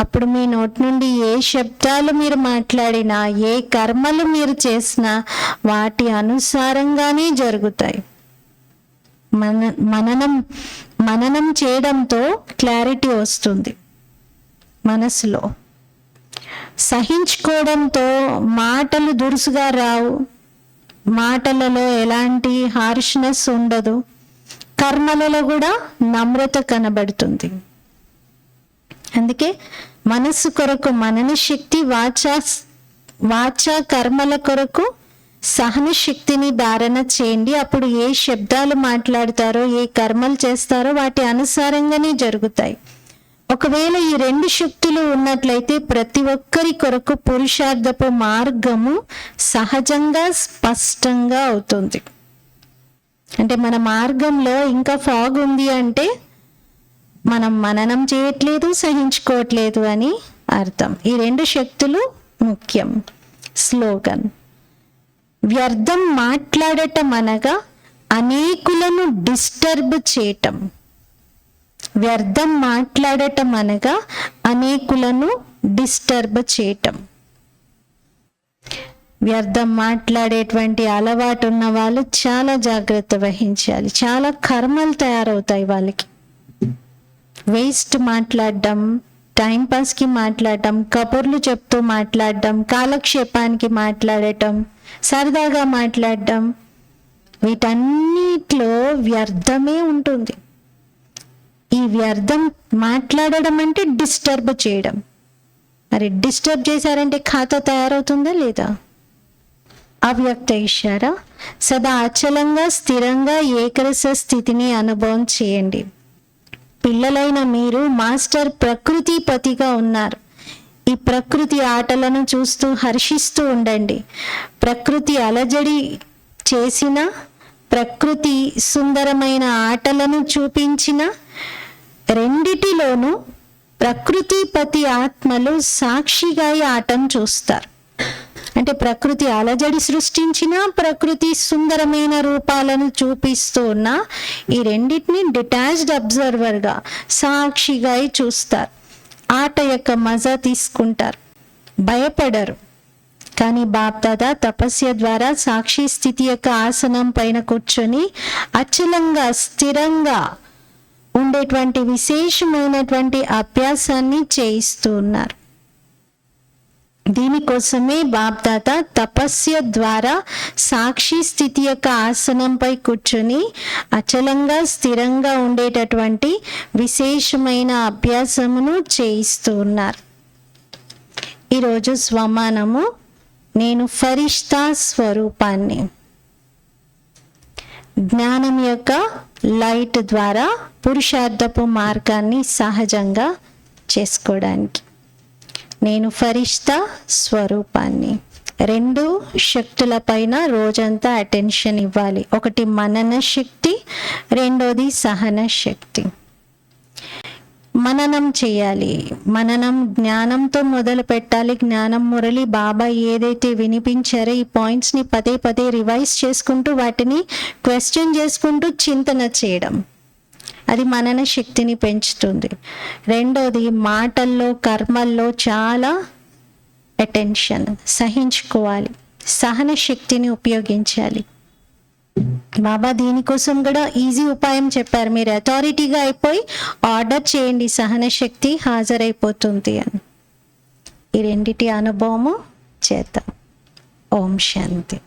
అప్పుడు మీ నోటి నుండి ఏ శబ్దాలు మీరు మాట్లాడినా, ఏ కర్మలు మీరు చేసినా వాటి అనుసారంగానే జరుగుతాయి. మననం చేయడంతో క్లారిటీ వస్తుంది మనసులో. సహించుకోవడంతో మాటలు దురుసుగా రావు, మాటలలో ఎలాంటి హార్ష్నెస్ ఉండదు, కర్మలలో కూడా నమ్రత కనబడుతుంది. అందుకే మనస్సు కొరకు మనన శక్తి, వాచా కర్మల కొరకు సహన శక్తిని ధారణ చేయండి. అప్పుడు ఏ శబ్దాలు మాట్లాడతారో, ఏ కర్మలు చేస్తారో వాటి అనుసారంగానే జరుగుతాయి. ఒకవేళ ఈ 2 శక్తులు ఉన్నట్లయితే ప్రతి ఒక్కరి కొరకు పురుషార్థపు మార్గము సహజంగా స్పష్టంగా అవుతుంది. అంటే మన మార్గంలో ఇంకా ఫాగ్ ఉంది అంటే మనం మననం చేయట్లేదు, సహించుకోవట్లేదు అని అర్థం. ఈ 2 శక్తులు ముఖ్యం. స్లోగన్. వ్యర్థం మాట్లాడటం అనగా అనేకులను డిస్టర్బ్ చేయటం. వ్యర్థం మాట్లాడటం అనగా అనేకులను డిస్టర్బ్ చేయటం. వ్యర్థం మాట్లాడేటువంటి అలవాటు ఉన్న వాళ్ళు చాలా జాగ్రత్త వహించాలి. చాలా కర్మలు తయారవుతాయి వాళ్ళకి. వేస్ట్ మాట్లాడడం, టైంపాస్కి మాట్లాడటం, కబుర్లు చెప్తూ మాట్లాడటం, కాలక్షేపానికి మాట్లాడటం, సరదాగా మాట్లాడటం, వీటన్నిటిలో వ్యర్థమే ఉంటుంది. ఈ వ్యర్థం మాట్లాడడం అంటే డిస్టర్బ్ చేయడం. మరి డిస్టర్బ్ చేశారంటే ఖాతా తయారవుతుందా లేదా? అవ్యక్త ఇషారా. సదా అచలంగా స్థిరంగా ఏకరస స్థితిని అనుభవం చేయండి. పిల్లలైన మీరు మాస్టర్ ప్రకృతిపతిగా ఉన్నారు. ఈ ప్రకృతి ఆటలను చూస్తూ హర్షిస్తూ ఉండండి. ప్రకృతి అలజడి చేసిన, ప్రకృతి సుందరమైన ఆటలను చూపించిన, రెండిటిలోనూ ప్రకృతిపతి ఆత్మలు సాక్షిగా ఈ ఆటం చూస్తారు. అంటే ప్రకృతి అలజడి సృష్టించిన, ప్రకృతి సుందరమైన రూపాలను చూపిస్తూ ఉన్న ఈ రెండింటిని డిటాచ్డ్ అబ్జర్వర్గా సాక్షిగా చూస్తారు. ఆట యొక్క మజా తీసుకుంటారు, భయపడరు. కానీ బాప్దాదా తపస్య ద్వారా సాక్షి స్థితి యొక్క ఆసనం పైన కూర్చొని అచలంగా స్థిరంగా ఉండేటువంటి విశేషమైనటువంటి అభ్యాసాన్ని చేయిస్తూ ఉన్నారు. దీనికోసమే బాప్దాదా తపస్య ద్వారా సాక్షి స్థితి యొక్క ఆసనంపై కూర్చొని అచలంగా స్థిరంగా ఉండేటటువంటి విశేషమైన అభ్యాసమును చేయిస్తూ ఉన్నారు. ఈరోజు స్వమానము, నేను ఫరిష్తా స్వరూపాన్ని. జ్ఞానం యొక్క లైట్ ద్వారా పురుషార్థపు మార్గాన్ని సహజంగా చేసుకోవడానికి నేను ఫరిష్తా స్వరూపాన్ని. 2 శక్తుల పైన రోజంతా అటెన్షన్ ఇవ్వాలి. ఒకటి మనన శక్తి, రెండోది సహన శక్తి. మననం చేయాలి. మననం జ్ఞానంతో మొదలు పెట్టాలి. జ్ఞానం మురళి బాబా ఏదైతే వినిపించారో ఈ పాయింట్స్ని పదే పదే రివైజ్ చేసుకుంటూ వాటిని క్వశ్చన్ చేసుకుంటూ చింతన చేయడం, అది మనన శక్తిని పెంచుతుంది. రెండోది మాటల్లో కర్మల్లో చాలా అటెన్షన్, సహించుకోవాలి, సహన శక్తిని ఉపయోగించాలి. బాబా దీనికోసం కూడా ఈజీ ఉపాయం చెప్పారు. మీరు అథారిటీగా అయిపోయి ఆర్డర్ చేయండి, సహన శక్తి హాజరైపోతుంది అని. ఈ రెండిటి అనుభవము చేద్దాం. ఓం శాంతి.